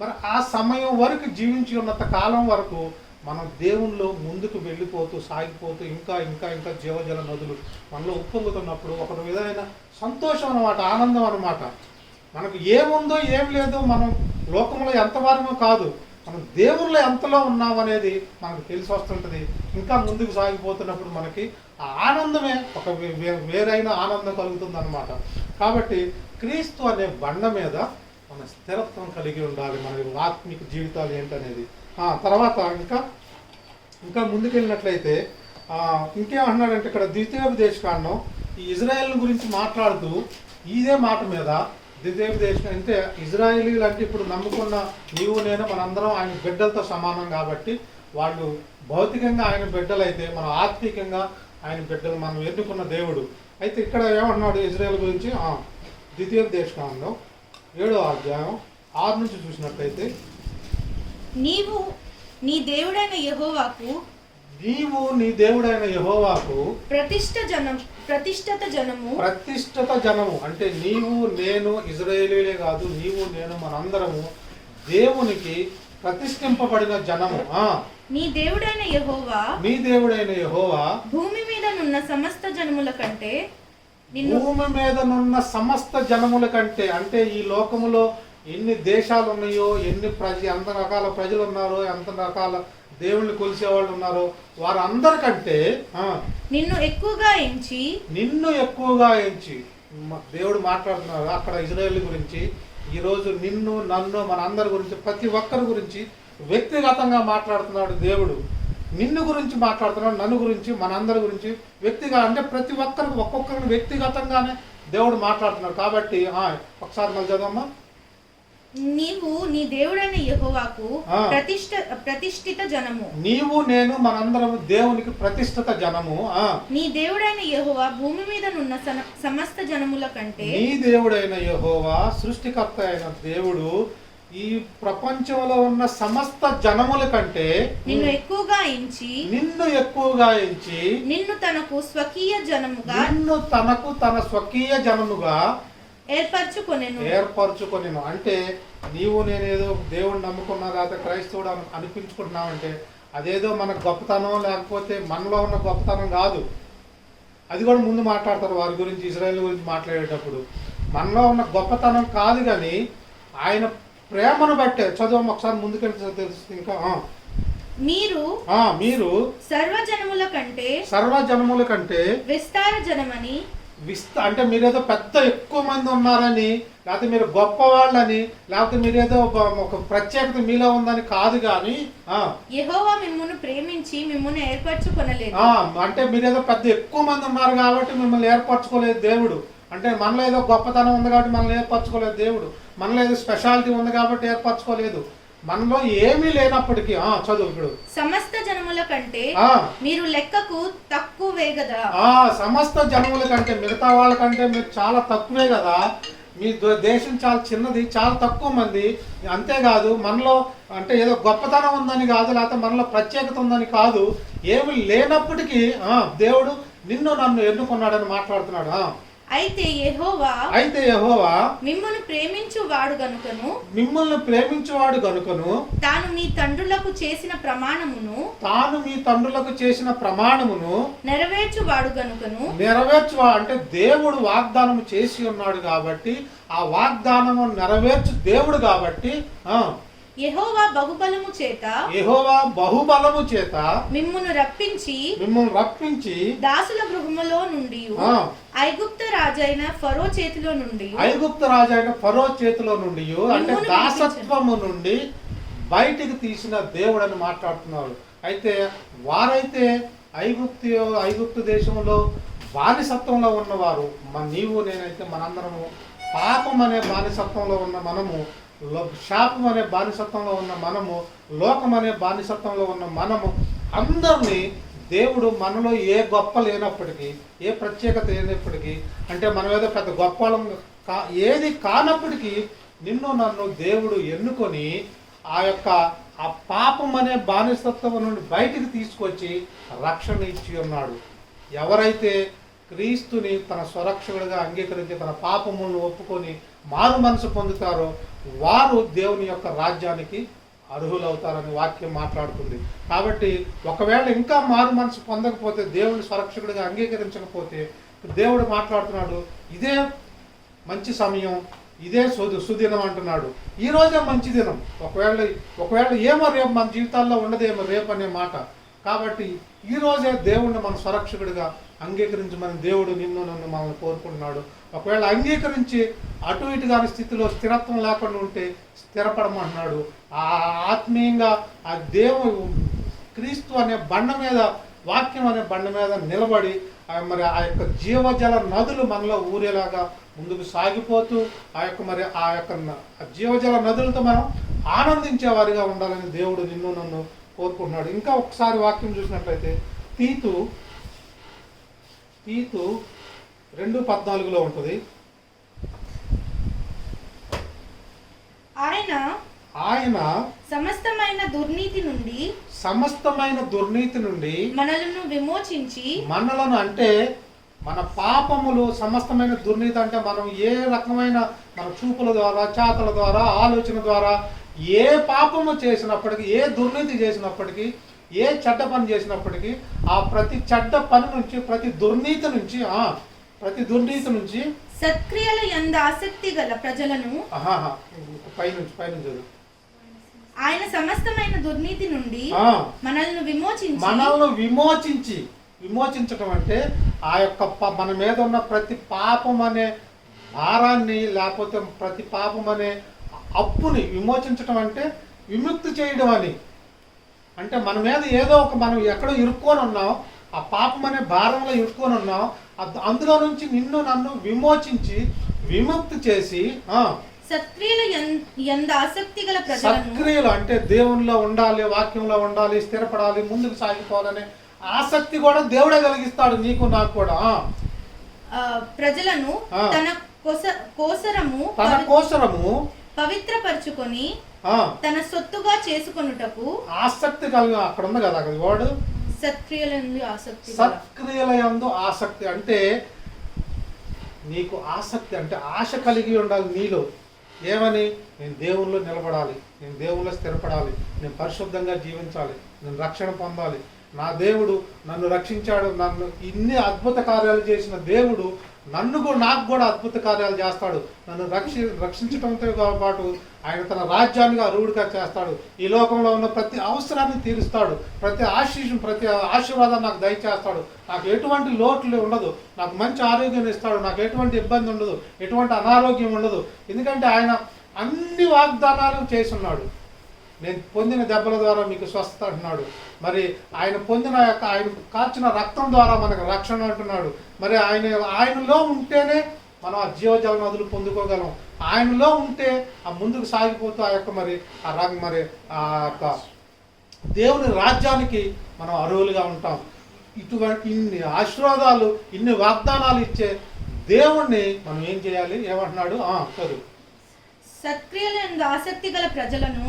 మరి ఆ సమయం వరకు జీవించి ఉన్నంత కాలం వరకు మనం దేవునిలో ముందుకు వెళ్ళిపోతూ సాగిపోతూ ఇంకా ఇంకా ఇంకా జీవజల నదులు మనలో ఉప్పొంగుతున్నప్పుడు ఒక విధమైన సంతోషం అన్నమాట, ఆనందం అన్నమాట. మనకు ఏముందో ఏం లేదో, మనం లోకంలో ఎంతవరమో కాదు, మనం దేవుళ్ళో ఎంతలో ఉన్నామనేది మనకు తెలిసి వస్తుంటుంది. ఇంకా ముందుకు సాగిపోతున్నప్పుడు మనకి ఆ ఆనందమే ఒక వేరైన ఆనందం కలుగుతుంది అన్నమాట. కాబట్టి క్రీస్తు అనే బండ మీద మన స్థిరత్వం కలిగి ఉండాలి. మన ఆత్మిక జీవితాలు ఏంటనేది. తర్వాత ఇంకా ముందుకెళ్ళినట్లయితే ఇంకేమంటున్నాడంటే ఇక్కడ ద్వితీయోపదేశకాండం ఈ ఇజ్రాయేల్ గురించి మాట్లాడుతూ ఇదే మాట మీద ద్వితీయోపదేశం అంటే ఇజ్రాయేలీలు అంటే ఇప్పుడు నమ్ముకున్న నీవు నేను మనందరం ఆయన బిడ్డలతో సమానం. కాబట్టి వాళ్ళు భౌతికంగా ఆయన బిడ్డలైతే మనం ఆత్మికంగా ఆయన బిడ్డలు, మనం ఎన్నుకున్న దేవుడు. అయితే ఇక్కడ ఏమంటున్నాడు ఇజ్రాయేల్ గురించి ద్వితీయోపదేశకాండంలో 7వ అధ్యాయం 6 నుంచి చూసినట్లయితే, నీవు నీ దేవుడైన యెహోవాకు ప్రతిష్ఠిత జనము అంటే నీవు నేను ఇజ్రాయేలీలే కాదు, నీవు నేను మనందరము దేవునికి ప్రతిష్ఠింపబడిన జనము. నీ దేవుడైన యెహోవా భూమి మీద నున్న సమస్త జనముల కంటే అంటే ఈ లోకములో ఎన్ని దేశాలు ఉన్నాయో, ఎంత రకాల ప్రజలు ఉన్నారో, ఎంత రకాల దేవుణ్ణి కొలిసే వాళ్ళు ఉన్నారో వారందరికంటే నిన్ను ఎక్కువగా ఎంచి దేవుడు మాట్లాడుతున్నారు అక్కడ ఇజ్రాయేల్ గురించి. ఈరోజు నిన్ను నన్ను మన అందరి గురించి, ప్రతి ఒక్కరి గురించి వ్యక్తిగతంగా మాట్లాడుతున్నాడు దేవుడు. నిన్ను గురించి మాట్లాడుతున్నాడు, నన్ను గురించి, మనందరి గురించి వ్యక్తిగా, అంటే ప్రతి ఒక్కొక్కరిని వ్యక్తిగతంగానే దేవుడు మాట్లాడుతున్నాడు. కాబట్టి ఒకసారి మళ్ళీ చదవమ్మా. నీవు నీ దేవుడైన యెహోవాకు ప్రతిష్ఠిత జనము. నీవు నేను మనందరం దేవునికి ప్రతిష్ఠిత జనము. నీ దేవుడైన యెహోవా భూమి మీద నున్న సమస్త జనముల కంటే, నీ దేవుడైన యెహోవా సృష్టికర్త అయిన దేవుడు ఈ ప్రపంచంలో ఉన్న సమస్త జనముల కంటే నిన్ను ఎక్కువగా ఎంచి నిన్ను తనకు తన స్వకీయ జనముగా ఏర్పరచుకొనెను. అంటే నీవు నేనేదో దేవుడిని నమ్ముకున్నా లేకపోతే క్రైస్తవుడు అనిపించుకుంటున్నామంటే అదేదో మన గొప్పతనం లేకపోతే మనలో ఉన్న గొప్పతనం కాదు. అది కూడా ముందు మాట్లాడతారు వారి గురించి, ఇజ్రాయేల్ గురించి మాట్లాడేటప్పుడు. మనలో ఉన్న గొప్పతనం కాదు, కానీ ఆయన ప్రేమను బట్టే. చదువు ఒకసారి ముందుకెళ్తే తెలుస్తుంది. ఇంకా మీరు సర్వజనముల కంటే విస్తార జనమని, అంటే మీరేదో పెద్ద ఎక్కువ మంది ఉన్నారని, లేకపోతే మీరు గొప్ప వాళ్ళని, లేకపోతే మీరేదో ఒక ప్రత్యేకత మీలో ఉందని కాదు, కానీ యెహోవా మిమ్మును ప్రేమించి మిమ్మును ఏర్పరచుకొనలేదు. అంటే మీరేదో పెద్ద ఎక్కువ మంది ఉన్నారు కాబట్టి మిమ్మల్ని ఏర్పరచుకోలేదు దేవుడు. అంటే మనలో ఏదో గొప్పతనం ఉంది కాబట్టి మనల్ని ఏర్పరచుకోలేదు దేవుడు. మనలో ఏదో స్పెషాలిటీ ఉంది కాబట్టి ఏర్పరచుకోలేదు. మనలో ఏమీ లేనప్పటికీ చదువు ఇప్పుడు సమస్త జనముల కంటే మీరు లెక్కకు తక్కువే కదా. సమస్త జనముల కంటే, మిగతా వాళ్ళకంటే మీరు చాలా తక్కువే కదా. మీ దేశం చాలా చిన్నది, చాలా తక్కువ మంది, అంతేకాదు మనలో అంటే ఏదో గొప్పతనం ఉందని కాదు, లేకపోతే మనలో ప్రత్యేకత ఉందని కాదు, ఏమి లేనప్పటికీ దేవుడు నిన్ను నన్ను ఎన్నుకున్నాడని మాట్లాడుతున్నాడు. అయితే యెహోవా మిమ్మల్ని ప్రేమించువాడు గనుకను తాను మీ తండ్రులకు చేసిన ప్రమాణమును నెరవేర్చువాడు అంటే దేవుడు వాగ్దానం చేసి ఉన్నాడు కాబట్టి, ఆ వాగ్దానము నెరవేర్చు దేవుడు కాబట్టి యెహోవా బహుబలము చేత మిమ్మును రప్పించి దాసుల గృహములో నుండి ఐగుప్తు రాజైన ఫరో చేతిలో నుండి అంటే దాసత్వము నుండి బయటికి తీసిన దేవుడు అని మాట్లాడుతున్నాడు. అయితే వారైతే ఐగుప్తు దేశంలో బానిసత్వంలో ఉన్నవారు, నీవు నేనైతే మనందరము పాపం అనే బానిసత్వంలో ఉన్న మనము, శాపం అనే బానిసత్వంలో ఉన్న మనము, లోకం అనే బానిసత్వంలో ఉన్న మనము అందరినీ దేవుడు మనలో ఏ గొప్ప లేనప్పటికీ, ఏ ప్రత్యేకత లేనప్పటికీ, అంటే మనం ఏదో పెద్ద గొప్ప ఏది కానప్పటికీ నిన్ను నన్ను దేవుడు ఎన్నుకొని ఆ పాపం అనే బానిసత్వం నుండి బయటికి తీసుకొచ్చి రక్షణ ఇచ్చి ఉన్నాడు. ఎవరైతే క్రీస్తుని తన స్వరక్షకుడిగా అంగీకరించి తన పాపములను ఒప్పుకొని మారు మనసు పొందుతారో వారు దేవుని యొక్క రాజ్యానికి అర్హులవుతారని వాక్యం మాట్లాడుతుంది. కాబట్టి ఒకవేళ ఇంకా మారు మనసు పొందకపోతే, దేవుని స్వరక్షకుడిగా అంగీకరించకపోతే, దేవుడు మాట్లాడుతున్నాడు, ఇదే మంచి సమయం, ఇదే సుదినం అంటున్నాడు. ఈ రోజే మంచి దినం. ఒకవేళ ఏమో రేపు మన జీవితాల్లో ఉండదేమో రేపు అనే మాట. కాబట్టి ఈ రోజే దేవుణ్ణి మన స్వరక్షకుడిగా అంగీకరించమని దేవుడు నిన్ను నన్ను మనల్ని కోరుకుంటున్నాడు. ఒకవేళ అంగీకరించి అటు ఇటు కాని స్థితిలో స్థిరత్వం లేకుండా ఉంటే స్థిరపడమంటున్నాడు. ఆత్మీయంగా ఆ క్రీస్తు అనే బండ మీద, వాక్యం అనే బండ మీద నిలబడి మరి ఆ యొక్క జీవజల నదులు మనలో ఊరేలాగా ముందుకు సాగిపోతూ ఆ యొక్క జీవజల నదులతో మనం ఆనందించే వారిగా ఉండాలని దేవుడు నిన్ను నన్ను కోరుకుంటున్నాడు. ఇంకా ఒకసారి వాక్యం చూసినట్లయితే తీతు 2:14 ఉంటుంది. ఆయన సమస్తమైన దుర్నీతి నుండి మనలను అంటే మన పాపములు, సమస్తమైన దుర్నీతి అంటే మనం ఏ రకమైన మన చూపుల ద్వారా, చేతల ద్వారా, ఆలోచన ద్వారా ఏ పాపము చేసినప్పటికీ, ఏ దుర్నీతి చేసినప్పటికీ, ఏ చెడ్డ పని చేసినప్పటికీ, ఆ ప్రతి చెడ్డ పని నుంచి, ప్రతి దుర్నీతి నుంచి సత్క్రియల యందు ఆసక్తి గల ప్రజలను పైనుంచి ఆయన సమస్తమైన దుర్నీతి నుండి మనల్ని విమోచించటం అంటే ఆ యొక్క మన మీద ఉన్న ప్రతి పాపం అనే భారాన్ని, లేకపోతే ప్రతి పాపం అనే అప్పుని విమోచించటం అంటే విముక్తి చేయడం అని. అంటే మన మీద ఏదో మనం ఎక్కడో ఇరుక్కొని ఉన్నాం, ఆ పాపం అనే భారంలో ఇరుక్కొని ఉన్నాం, అందులో నుంచి నిన్ను నన్ను విమోచించి విముక్తి చేసి సత్క్రియలు అంటే దేవునిలో ఉండాలి, వాక్యంలో ఉండాలి, స్థిరపడాలి, ముందుకు సాగిపోవాలనే ఆసక్తి కూడా దేవుడే కలిగిస్తాడు నీకు నాకు కూడా. ప్రజలను తన కోసరము పవిత్రపరచుకొని తన సొత్తుగా చేసుకొనుటకు ఆసక్తి కలిగి, అక్కడ ఉంది కదా అక్కడ వాడు సత్క్రియలందు ఆసక్తి అంటే నీకు ఆసక్తి అంటే ఆశ కలిగి ఉండాలి నీలో. ఏమని? నేను దేవుల్లో నిలబడాలి, నేను దేవుల్లో స్థిరపడాలి, నేను పరిశుద్ధంగా జీవించాలి, నేను రక్షణ పొందాలి, నా దేవుడు నన్ను రక్షించాడు, నన్ను ఇన్ని అద్భుత కార్యాలు చేసిన దేవుడు నాకు కూడా అద్భుత కార్యాలు చేస్తాడు, నన్ను రక్షించడంతో పాటు ఆయన తన రాజ్యానికి అర్హుడిగా చేస్తాడు, ఈ లోకంలో ఉన్న ప్రతి అవసరాన్ని తీరుస్తాడు, ప్రతి ఆశీర్వాదాన్ని నాకు దయచేస్తాడు, నాకు ఎటువంటి లోట్లు ఉండదు, నాకు మంచి ఆరోగ్యం ఇస్తాడు, నాకు ఎటువంటి ఇబ్బంది ఉండదు, ఎటువంటి అనారోగ్యం ఉండదు. ఎందుకంటే ఆయన అన్ని వాగ్దానాలు చేస్తున్నాడు. నేను పొందిన దెబ్బల ద్వారా మీకు స్వస్థత అంటున్నాడు. మరి ఆయన కార్చిన రక్తం ద్వారా మనకు రక్షణ అంటున్నాడు. మరి ఆయనలో ఉంటేనే మనం ఆ జీవజల నదులు పొందుకోగలం. ఆయనలో ఉంటే ఆ ముందుకు సాగిపోతూ ఆ యొక్క దేవుని రాజ్యానికి మనం అర్హులుగా ఉంటాం. ఇన్ని ఆశీర్వాదాలు, ఇన్ని వాగ్దానాలు ఇచ్చే దేవుణ్ణి మనం ఏం చేయాలి? ఏమంటున్నాడు? చదువు. సత్క్రియల యందు ఆసక్తి గల ప్రజలను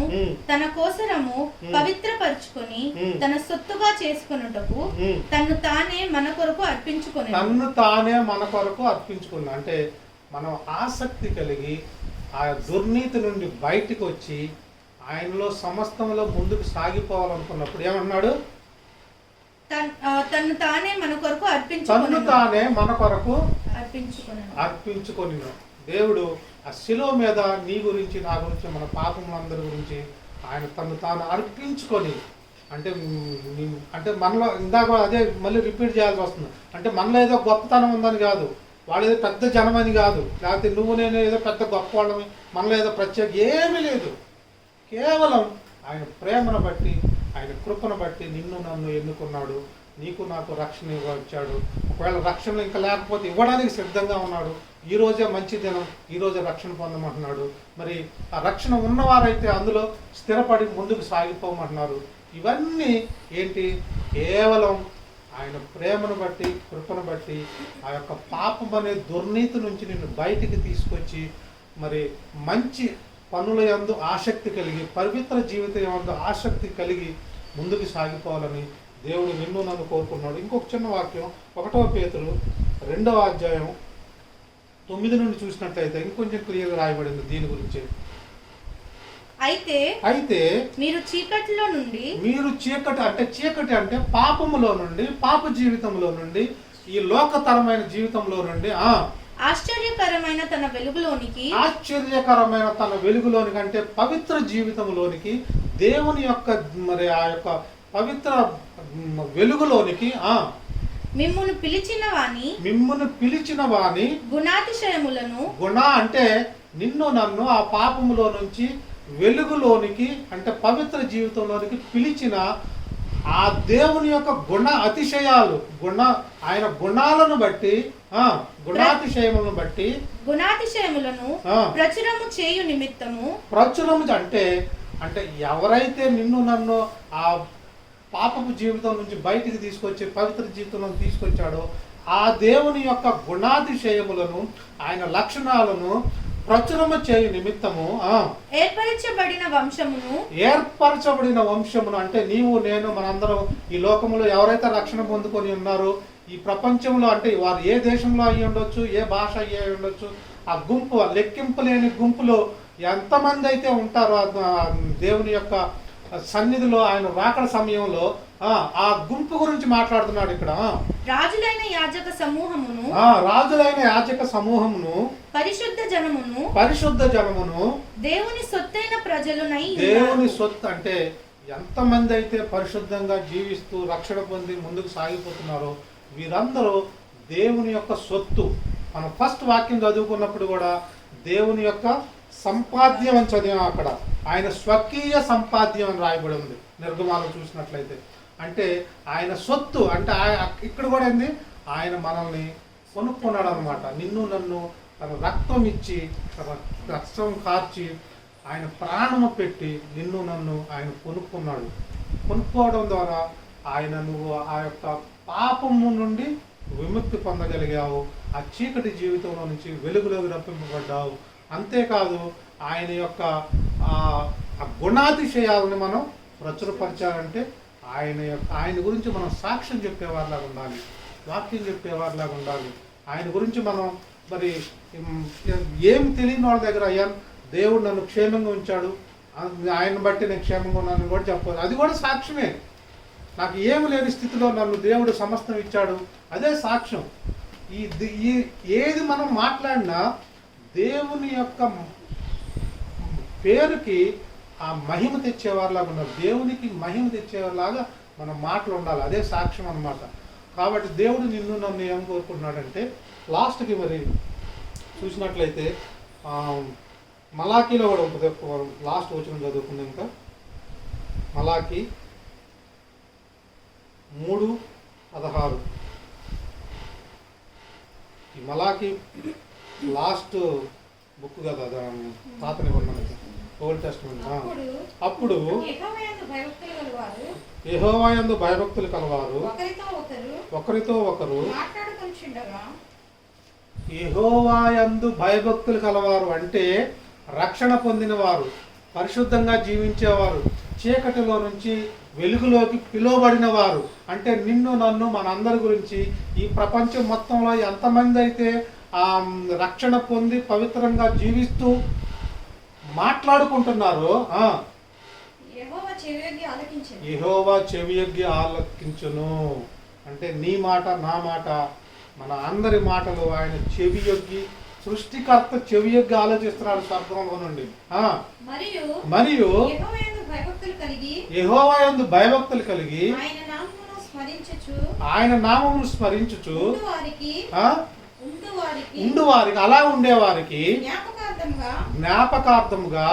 తన కోసరము పవిత్రపరచుకొని తన సొత్తుగా చేసుకొనుటకు తన్ను తానే మన కొరకు అర్పించుకొని అంటే మనం ఆసక్తి కలిగి ఆ దుర్నీతి నుండి బయటికి వచ్చి ఆయనలో సమస్తంలో ముందుకు సాగిపోవాలనుకున్నప్పుడు ఏమన్నాడు? తన్ను తానే మన కొరకు అర్పించుకొని దేవుడు ఆ శిలువ మీద నీ గురించి, నా గురించి, మన పాపములందరి గురించి ఆయన తను తాను అర్పించుకొని, అంటే మనలో ఇందాక అదే మళ్ళీ రిపీట్ చేయాల్సి వస్తుంది. అంటే మనలో ఏదో గొప్పతనం ఉందని కాదు, వాళ్ళు ఏదో పెద్ద జనమని కాదు, లేకపోతే నువ్వు నేను ఏదో పెద్ద గొప్ప వాళ్ళని, మనలో ఏదో ప్రత్యేక ఏమీ లేదు. కేవలం ఆయన ప్రేమను బట్టి, ఆయన కృపను బట్టి నిన్ను నన్ను ఎన్నుకున్నాడు. నీకు నాకు రక్షణ ఇవ్వచ్చాడు. ఒకవేళ రక్షణ ఇంకా లేకపోతే ఇవ్వడానికి సిద్ధంగా ఉన్నాడు. ఈ రోజే మంచి దినం, ఈ రోజే రక్షణ పొందమంటున్నాడు. మరి ఆ రక్షణ ఉన్నవారైతే అందులో స్థిరపడి ముందుకు సాగిపోమంటున్నారు. ఇవన్నీ ఏంటి? కేవలం ఆయన ప్రేమను బట్టి, కృపను బట్టి, ఆ యొక్క పాపం అనే దుర్నీతి నుంచి నిన్ను బయటికి తీసుకొచ్చి మరి మంచి పనుల యందు ఆసక్తి కలిగి, పవిత్ర జీవితం యందు ఆసక్తి కలిగి ముందుకు సాగిపోవాలని దేవుడు నిన్ను నన్ను కోరుకున్నాడు. ఇంకొక చిన్న వాక్యం 1 పేతురు 2వ అధ్యాయం 9 నుండి చూసినట్లయితే ఇంకొంచెం క్లియర్గా రాయబడింది దీని గురించి. అయితే మీరు చీకటి అంటే పాపములో నుండి, పాప జీవితంలో నుండి, ఈ లోకతరమైన జీవితంలో నుండి ఆశ్చర్యకరమైన తన వెలుగులోనికి అంటే పవిత్ర జీవితంలోనికి, దేవుని యొక్క మరి ఆ యొక్క పవిత్ర వెలుగులోనికి మిమ్మును పిలిచిన వాని గుణాతిశయములను, అంటే నిన్ను నన్ను ఆ పాపములో నుంచి వెలుగులోనికి అంటే పవిత్ర జీవితంలోనికి పిలిచిన ఆ దేవుని యొక్క గుణ అతిశయాలు, ఆయన గుణాలను బట్టి, గుణాతిశయములను బట్టి, ప్రచురము చేయు నిమిత్తము, అంటే ఎవరైతే నిన్ను నన్ను ఆ పాపపు జీవితం నుంచి బయటికి తీసుకొచ్చి పవిత్ర జీవితంలో తీసుకొచ్చాడో ఆ దేవుని యొక్క గుణాతిశయములను, ఆయన లక్షణాలను ప్రచురము చేయు నిమిత్తము ఏర్పరచబడిన వంశమును అంటే నీవు నేను మనందరం ఈ లోకంలో ఎవరైతే రక్షణ పొందుకొని ఉన్నారో, ఈ ప్రపంచంలో అంటే వారు ఏ దేశంలో అయ్యి ఉండొచ్చు, ఏ భాష అయ్యి ఉండొచ్చు, ఆ గుంపు లెక్కింపు లేని గుంపులో ఎంతమంది అయితే ఉంటారో దేవుని యొక్క సన్నిధిలో ఆయన రాకడ సమయంలో ఆ గుంపు గురించి మాట్లాడుతున్నాడు ఇక్కడ. రాజులైన యాజక సమూహమును పరిశుద్ధ జనమును దేవుని సొత్తైన ప్రజలునై, దేవుని సొత్తు అంటే ఎంతమంది అయితే పరిశుద్ధంగా జీవిస్తూ రక్షణ పొంది ముందుకు సాగిపోతున్నారో వీరందరూ దేవుని యొక్క సొత్తు. మనం ఫస్ట్ వాక్యం చదువుకున్నప్పుడు కూడా దేవుని యొక్క సంపాద్యం అని చదివాం. అక్కడ ఆయన స్వకీయ సంపాద్యం అని రాయబడి ఉంది నిర్గమానం చూసినట్లయితే. అంటే ఆయన సొత్తు అంటే ఇక్కడ కూడా ఏంది, ఆయన మనల్ని కొనుక్కున్నాడు అనమాట. నిన్ను నన్ను తన రక్తం ఇచ్చి, తన రక్తం కార్చి, ఆయన ప్రాణము పెట్టి నిన్ను నన్ను ఆయన కొనుక్కున్నాడు. కొనుక్కోవడం ద్వారా ఆయన నువ్వు ఆ యొక్క పాపము నుండి విముక్తి పొందగలిగావు. ఆ చీకటి జీవితంలో నుంచి వెలుగులోకి రప్పింపబడ్డావు. అంతేకాదు ఆయన యొక్క గుణాతిశయాలను మనం ప్రచురపరచాలంటే ఆయన గురించి మనం సాక్ష్యం చెప్పేవారిలాగా ఉండాలి, వాక్యం చెప్పేవారిలాగా ఉండాలి. ఆయన గురించి మనం మరి ఏమి తెలియని వాళ్ళ దగ్గర అయ్యా దేవుడు నన్ను క్షేమంగా ఉంచాడు, ఆయన బట్టి నేను క్షేమంగా ఉన్నాను కూడా చెప్పాలి. అది కూడా సాక్ష్యమే. నాకు ఏమి లేని స్థితిలో నన్ను దేవుడు సమస్తం ఇచ్చాడు, అదే సాక్ష్యం. ఈ ఏది మనం మాట్లాడినా దేవుని యొక్క పేరుకి ఆ మహిమ తెచ్చేవారిలాగా ఉన్నారు, దేవునికి మహిమ తెచ్చేవారిలాగా మన మాటలు ఉండాలి. అదే సాక్ష్యం అన్నమాట. కాబట్టి దేవుడు నిన్ను నన్ను ఏం కోరుకుంటున్నాడంటే, లాస్ట్కి మరి చూసినట్లయితే మలాకీలో కూడా ఉంటుంది. లాస్ట్ వచనం చదువుకుంది ఇంకా మలాకీ 3:16. ఈ మలాకీ లాస్ట్ బుక్ కదా, పాత నిబంధన, ఓల్డ్ టెస్టమెంట్. అప్పుడు యెహోవాయందు భయభక్తులు కలవారు ఒకరితో ఒకరు యెహోవా యందు భయభక్తులు కలవారు అంటే రక్షణ పొందిన వారు, పరిశుద్ధంగా జీవించేవారు, చీకటిలో నుంచి వెలుగులోకి పిలువబడిన వారు. అంటే నిన్ను నన్ను మనందరి గురించి ఈ ప్రపంచం మొత్తంలో ఎంతమంది అయితే రక్షణ పొంది పవిత్రంగా జీవిస్తూ మాట్లాడుకుంటున్నారో యెహోవా చెవియొగ్గి ఆలకించును. అంటే నీ మాట నా మాట మన అందరి మాటలు ఆయన చెవియొగ్గి, సృష్టికర్త చెవియొగ్గి ఆలోచిస్తున్నాడు స్వర్గంలో నుండి. మరియు యెహోవా యందు భయభక్తులు కలిగి ఆయన నామమును స్మరించుచు ఉండు వారికి, అలా ఉండేవారికి జ్ఞాపకార్థముగా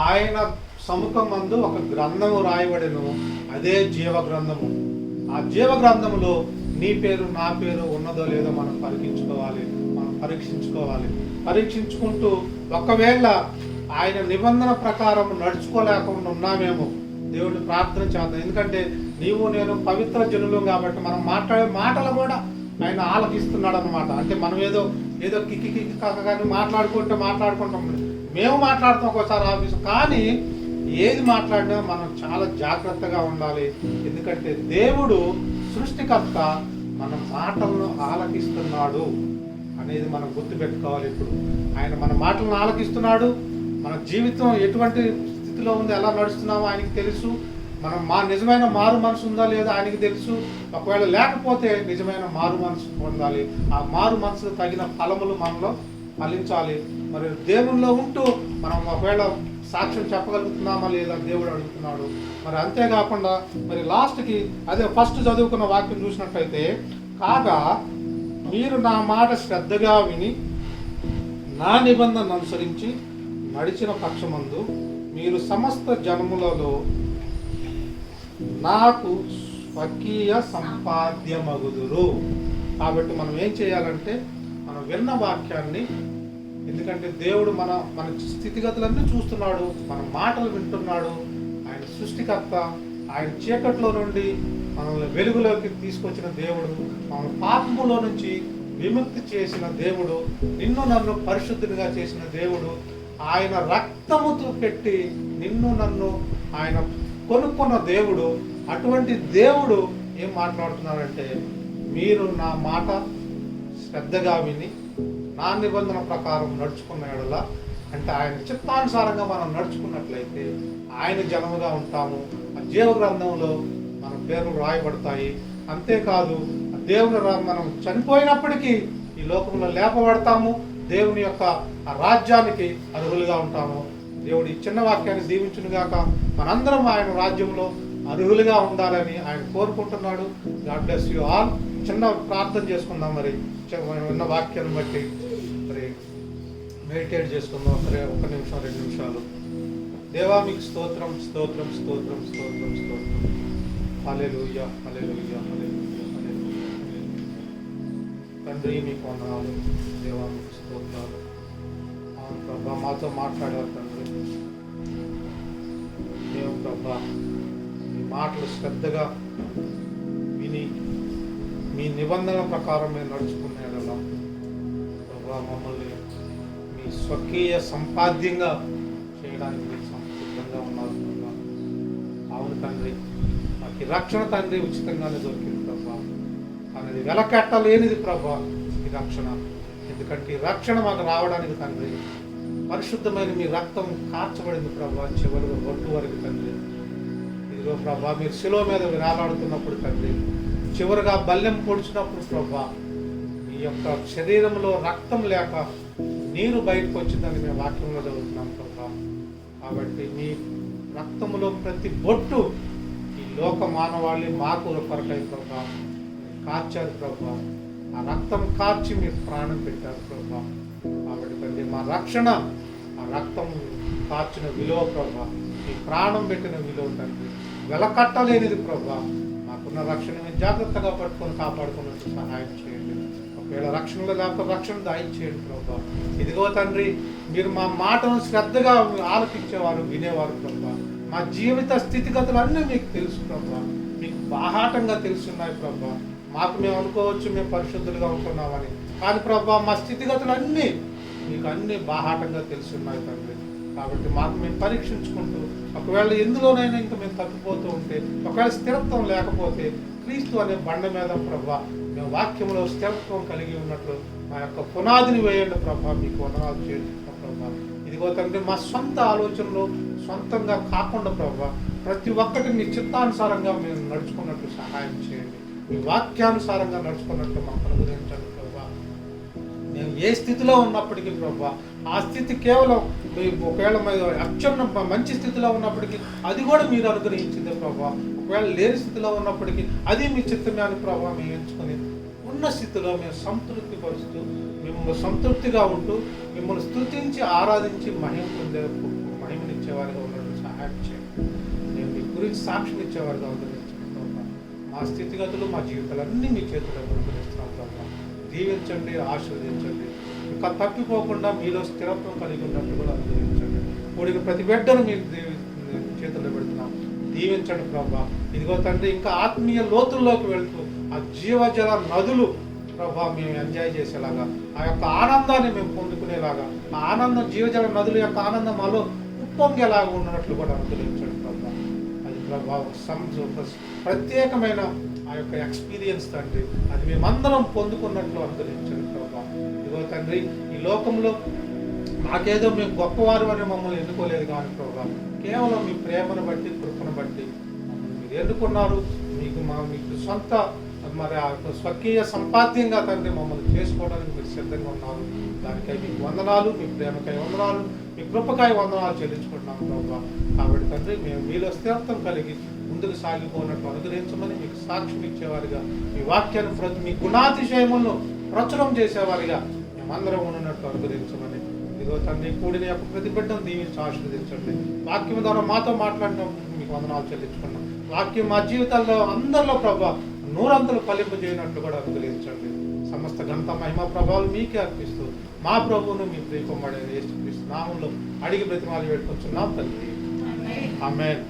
ఆయన సముఖమందు ఒక గ్రంథము రాయబడెను, అదే జీవ గ్రంథము. ఆ జీవ గ్రంథములో నీ పేరు నా పేరు ఉన్నదో లేదో మనం పరీక్షించుకోవాలి. పరీక్షించుకుంటూ ఒకవేళ ఆయన నిబంధన ప్రకారం నడుచుకోలేకుండా ఉన్నామేమో దేవుడిని ప్రార్థన చేద్దాం. ఎందుకంటే నీవు నేను పవిత్ర జనులు కాబట్టి మనం మాట్లాడే మాటలు కూడా ఆయన ఆలకిస్తున్నాడు అనమాట. అంటే మనం ఏదో కిక్కి కానీ మాట్లాడుకుంటాం. మేము మాట్లాడుతాం ఒక్కోసారి ఆఫీసు, కానీ ఏది మాట్లాడినా మనం చాలా జాగ్రత్తగా ఉండాలి. ఎందుకంటే దేవుడు సృష్టికర్త మన మాటలను ఆలకిస్తున్నాడు అనేది మనం గుర్తుపెట్టుకోవాలి. ఇప్పుడు ఆయన మన మాటలను ఆలకిస్తున్నాడు. మన జీవితం ఎటువంటి స్థితిలో ఉంది, ఎలా నడుస్తున్నామో ఆయనకి తెలుసు. మా నిజమైన మారు మనసు ఉందా లేదా ఆయనకి తెలుసు. ఒకవేళ లేకపోతే నిజమైన మారు మనసు పొందాలి. ఆ మారు మనసు తగిన ఫలములు మనలో ఫలించాలి. మరి దేవునిలో ఉంటూ మనం ఒకవేళ సాక్ష్యం చెప్పగలుగుతున్నామా లేదా దేవుడు అడుగుతున్నాడు. మరి అంతేకాకుండా మరి లాస్ట్కి అదే ఫస్ట్ చదువుకున్న వాక్యం చూసినట్టయితే, కాగా మీరు నా మాట శ్రద్ధగా విని నా నిబంధన అనుసరించి నడిచిన పక్షమందు మీరు సమస్త జనములలో నాకు స్వకీయ సంపాద్యమగుదురు. కాబట్టి మనం ఏం చేయాలంటే మనం విన్న వాక్యాన్ని, ఎందుకంటే దేవుడు మన స్థితిగతులన్నీ చూస్తున్నాడు, మన మాటలు వింటున్నాడు. ఆయన సృష్టికర్త, ఆయన చీకట్లో నుండి మనల్ని వెలుగులోకి తీసుకొచ్చిన దేవుడు, మన పాపములో నుంచి విముక్తి చేసిన దేవుడు, నిన్ను నన్ను పరిశుద్ధునిగా చేసిన దేవుడు, ఆయన రక్తముతో పెట్టి నిన్ను నన్ను ఆయన కొనుక్కున్న దేవుడు. అటువంటి దేవుడు ఏం మాట్లాడుతున్నాడంటే, మీరు నా మాట శ్రద్ధగా విని నా నిబంధన ప్రకారం నడుచుకున్న ఎడల, అంటే ఆయన చిత్తానుసారంగా మనం నడుచుకున్నట్లయితే ఆయన జనముగా ఉంటాము. ఆ జీవ గ్రంథంలో మన పేర్లు రాయబడతాయి. అంతేకాదు దేవుని మనం చనిపోయినప్పటికీ ఈ లోకంలో లేపబడతాము. దేవుని యొక్క ఆ రాజ్యానికి అర్హులుగా ఉంటాము. దేవుడు ఈ చిన్న వాక్యాన్ని దీవించునుగాక. మనందరం ఆయన రాజ్యంలో అర్హులుగా ఉండాలని ఆయన కోరుకుంటున్నాడు. God bless you all. చిన్న ప్రార్థన చేసుకుందాం. మరి విన్న వాక్యాన్ని బట్టి మరి మెడిటేట్ చేసుకుందాం. సరే, 1 నిమిషం 2 నిమిషాలు. దేవా మీకు స్తోత్రం స్తోత్రం స్తోత్రం స్తోత్రం స్తోత్రం. హల్లెలూయా హల్లెలూయా హల్లెలూయా హల్లెలూయా. తండ్రి మీకు వందనాలు. దేవా మీకు స్తోత్రాలు. అవును ప్రభా, మాతో మాట్లాడారు తండ్రి. మేము ప్రభా మీ మాటలు శ్రద్ధగా విని మీ నిబంధనల ప్రకారం మేము నడుచుకునేలా ప్రభా మమ్మల్ని మీ స్వకీయ సంపాద్యంగా చేయడానికి మీరు సిద్ధంగా ఉన్నారు ప్రభా. అవును తండ్రి, మాకు రక్షణ తండ్రి ఉచితంగానే దొరికింది ప్రభా. అనేది వెలకట్టలేనిది ప్రభా ఈ రక్షణ. ఎందుకంటే ఈ రక్షణ మాకు రావడానికి తండ్రి పరిశుద్ధమైన మీ రక్తం కార్చబడింది ప్రభా, చివరి ఒడ్డు వరకు తండ్రి. ఇదిగో ప్రభా, మీరు శిలువ మీద వేలాడుతున్నప్పుడు తండ్రి, చివరిగా బల్లెం పొడిచినప్పుడు ప్రభా, మీ యొక్క శరీరంలో రక్తం లేక నీరు బయటకు వచ్చిందని మేము వాక్యంలో చదువుతున్నాం ప్రభా. కాబట్టి మీ రక్తములో ప్రతి బొట్టు ఈ లోక మానవాళి మాకు కొరకై ప్రభా కార్చారు ప్రభా. ఆ రక్తం కార్చి మీరు ప్రాణం పెట్టారు ప్రభా. కాబట్టి తండ్రి మా రక్షణ ఆ రక్తం కార్చిన విలువ ప్రభా, మీ ప్రాణం పెట్టిన విలువ తండ్రి వెలకట్టలేనిది ప్రభా. మాకున్న రక్షణ జాగ్రత్తగా పట్టుకొని కాపాడుకున్నట్టు సహాయం చేయండి. ఒకవేళ రక్షణలో లేకపోతే రక్షణ దాయించేయండి ప్రభా. ఇదిగో తండ్రి, మీరు మా మాటను శ్రద్ధగా ఆలకించేవారు, వినేవారు ప్రభా. మా జీవిత స్థితిగతులు అన్నీ మీకు తెలుసు ప్రభా, మీకు బాహాటంగా తెలుసున్నాయి ప్రభా. మాకు మేము అనుకోవచ్చు మేము పరిశుద్ధులుగా ఉంటున్నామని, కానీ ప్రభా మా స్థితిగతులన్నీ మీకు అన్ని బాహాటంగా తెలిసి ఉన్నాయి తండ్రి. కాబట్టి మాకు మేము పరీక్షించుకుంటూ ఒకవేళ ఎందులోనైనా ఇంకా మేము తప్పిపోతూ ఉంటే, ఒకవేళ స్థిరత్వం లేకపోతే క్రీస్తు అనే బండ మీద ప్రభా మేము వాక్యంలో స్థిరత్వం కలిగి ఉన్నట్లు మా యొక్క పునాదిని వేయండి ప్రభా. మీకు వందనాలు చేస్తున్నాం ప్రభా. ఇదిగో తండ్రి మా సొంత ఆలోచనలో సొంతంగా కాకుండా ప్రభా ప్రతి ఒక్కటి మీ చిత్తానుసారంగా మేము నడుచుకున్నట్లు సహాయం చేయండి. మీ వాక్యానుసారంగా నడుచుకున్నట్లు మాకు అనుగ్రహించండి ప్రభా. మేము ఏ స్థితిలో ఉన్నప్పటికీ ప్రభా ఆ స్థితి కేవలం ఒకవేళ అత్యున్న మంచి స్థితిలో ఉన్నప్పటికీ అది కూడా మీరు అనుగ్రహించింది ప్రభా. ఒకవేళ లేని స్థితిలో ఉన్నప్పటికీ అది మీ చిత్తమే అని ప్రభా మేము ఎంచుకొని ఉన్న స్థితిలో మేము సంతృప్తి పరుస్తూ మిమ్మల్ని సంతృప్తిగా ఉంటూ మిమ్మల్ని స్తుతించి ఆరాధించి మహిమనిచ్చేవారిగా ఉండడం సహాయం చేయండి. నేను మీ గురించి సాక్ష్యం ఇచ్చేవారిగా అనుగ్రహించండి ప్రభా. మా స్థితిగతులు మా జీవితాలన్నీ మీ చేతుల్లో అనుగ్రహిస్తున్నాం ప్రభా. దీవించండి, ఆశీర్వదించండి. ఇంకా తప్పిపోకుండా మీలో స్థిరత్వం కలిగి ఉన్నట్టు కూడా అనుగ్రహించండి. కూడిన ప్రతి బిడ్డను మీరు చేతుల్లో పెడుతున్నాం. దీవించండి ప్రభా. ఇదిగో తండ్రి ఇంకా ఆత్మీయ లోతుల్లోకి వెళ్తూ ఆ జీవజల నదులు ప్రభా మేము ఎంజాయ్ చేసేలాగా, ఆ యొక్క ఆనందాన్ని మేము పొందుకునేలాగా, ఆ ఆనందం జీవజల నదుల యొక్క ఆనందం మాలో ఉప్పొంగేలాగా ఉన్నట్లు కూడా అనుగ్రహించండి ప్రభా. అది ప్రభా ప్రత్యేకమైన ఆ యొక్క ఎక్స్పీరియన్స్ తండ్రి, అది మేమందరం పొందుకున్నట్లు అనుగ్రహించండి ప్రభా. ఇదిగో తండ్రి ఈ లోకంలో మాకేదో మేము గొప్పవారు అని మమ్మల్ని ఎన్నుకోలేదు కానీ ప్రభా కేవలం మీ ప్రేమను బట్టి కృపను బట్టి మీరు ఎన్నుకున్నారు. మీకు సొంత మరి ఆ స్వకీయ సంపాద్యంగా తండ్రి మమ్మల్ని చేసుకోవడానికి మీరు సిద్ధంగా ఉన్నారు. దానికై మీకు వందనాలు, మీ ప్రేమకై వందనాలు, మీ కృపకై వందనాలు చెల్లించుకుంటున్నాం ప్రభా. కాబట్టి తండ్రి మేము మీలో స్థిరత్వం కలిగి ముందుకు సాగిపోయినట్టు అనుగ్రహించమని మీకు సాక్ష్యం ఇచ్చేవారిగా, మీ వాక్యాన్ని మీ గుణాతిశయములను ప్రచురం చేసేవారిగా మేమందరం ఉన్నట్టు అనుగ్రహించమని ఇదిగో తండ్రి కూడిన యొక్క ప్రతి బిడ్డను దీవించి ఆశీర్వదించండి. వాక్యం ద్వారా మాతో మాట్లాడడం మీకు వందనాలు చెల్లించుకున్నాం. వాక్యం మా జీవితాల్లో అందరిలో ప్రభా నూరంతలు ఫలింపజేయనట్లు కూడా అనుగ్రహించండి. సమస్త ఘనత మహిమ ప్రభావాలు మీకే అర్పిస్తూ మా ప్రభువును మీ ప్రియకుమారుడైన యేసుక్రీస్తు నామములో అడిగి బ్రతిమాలి వేడుకొంచున్నాం తండ్రి. ఆమేన్.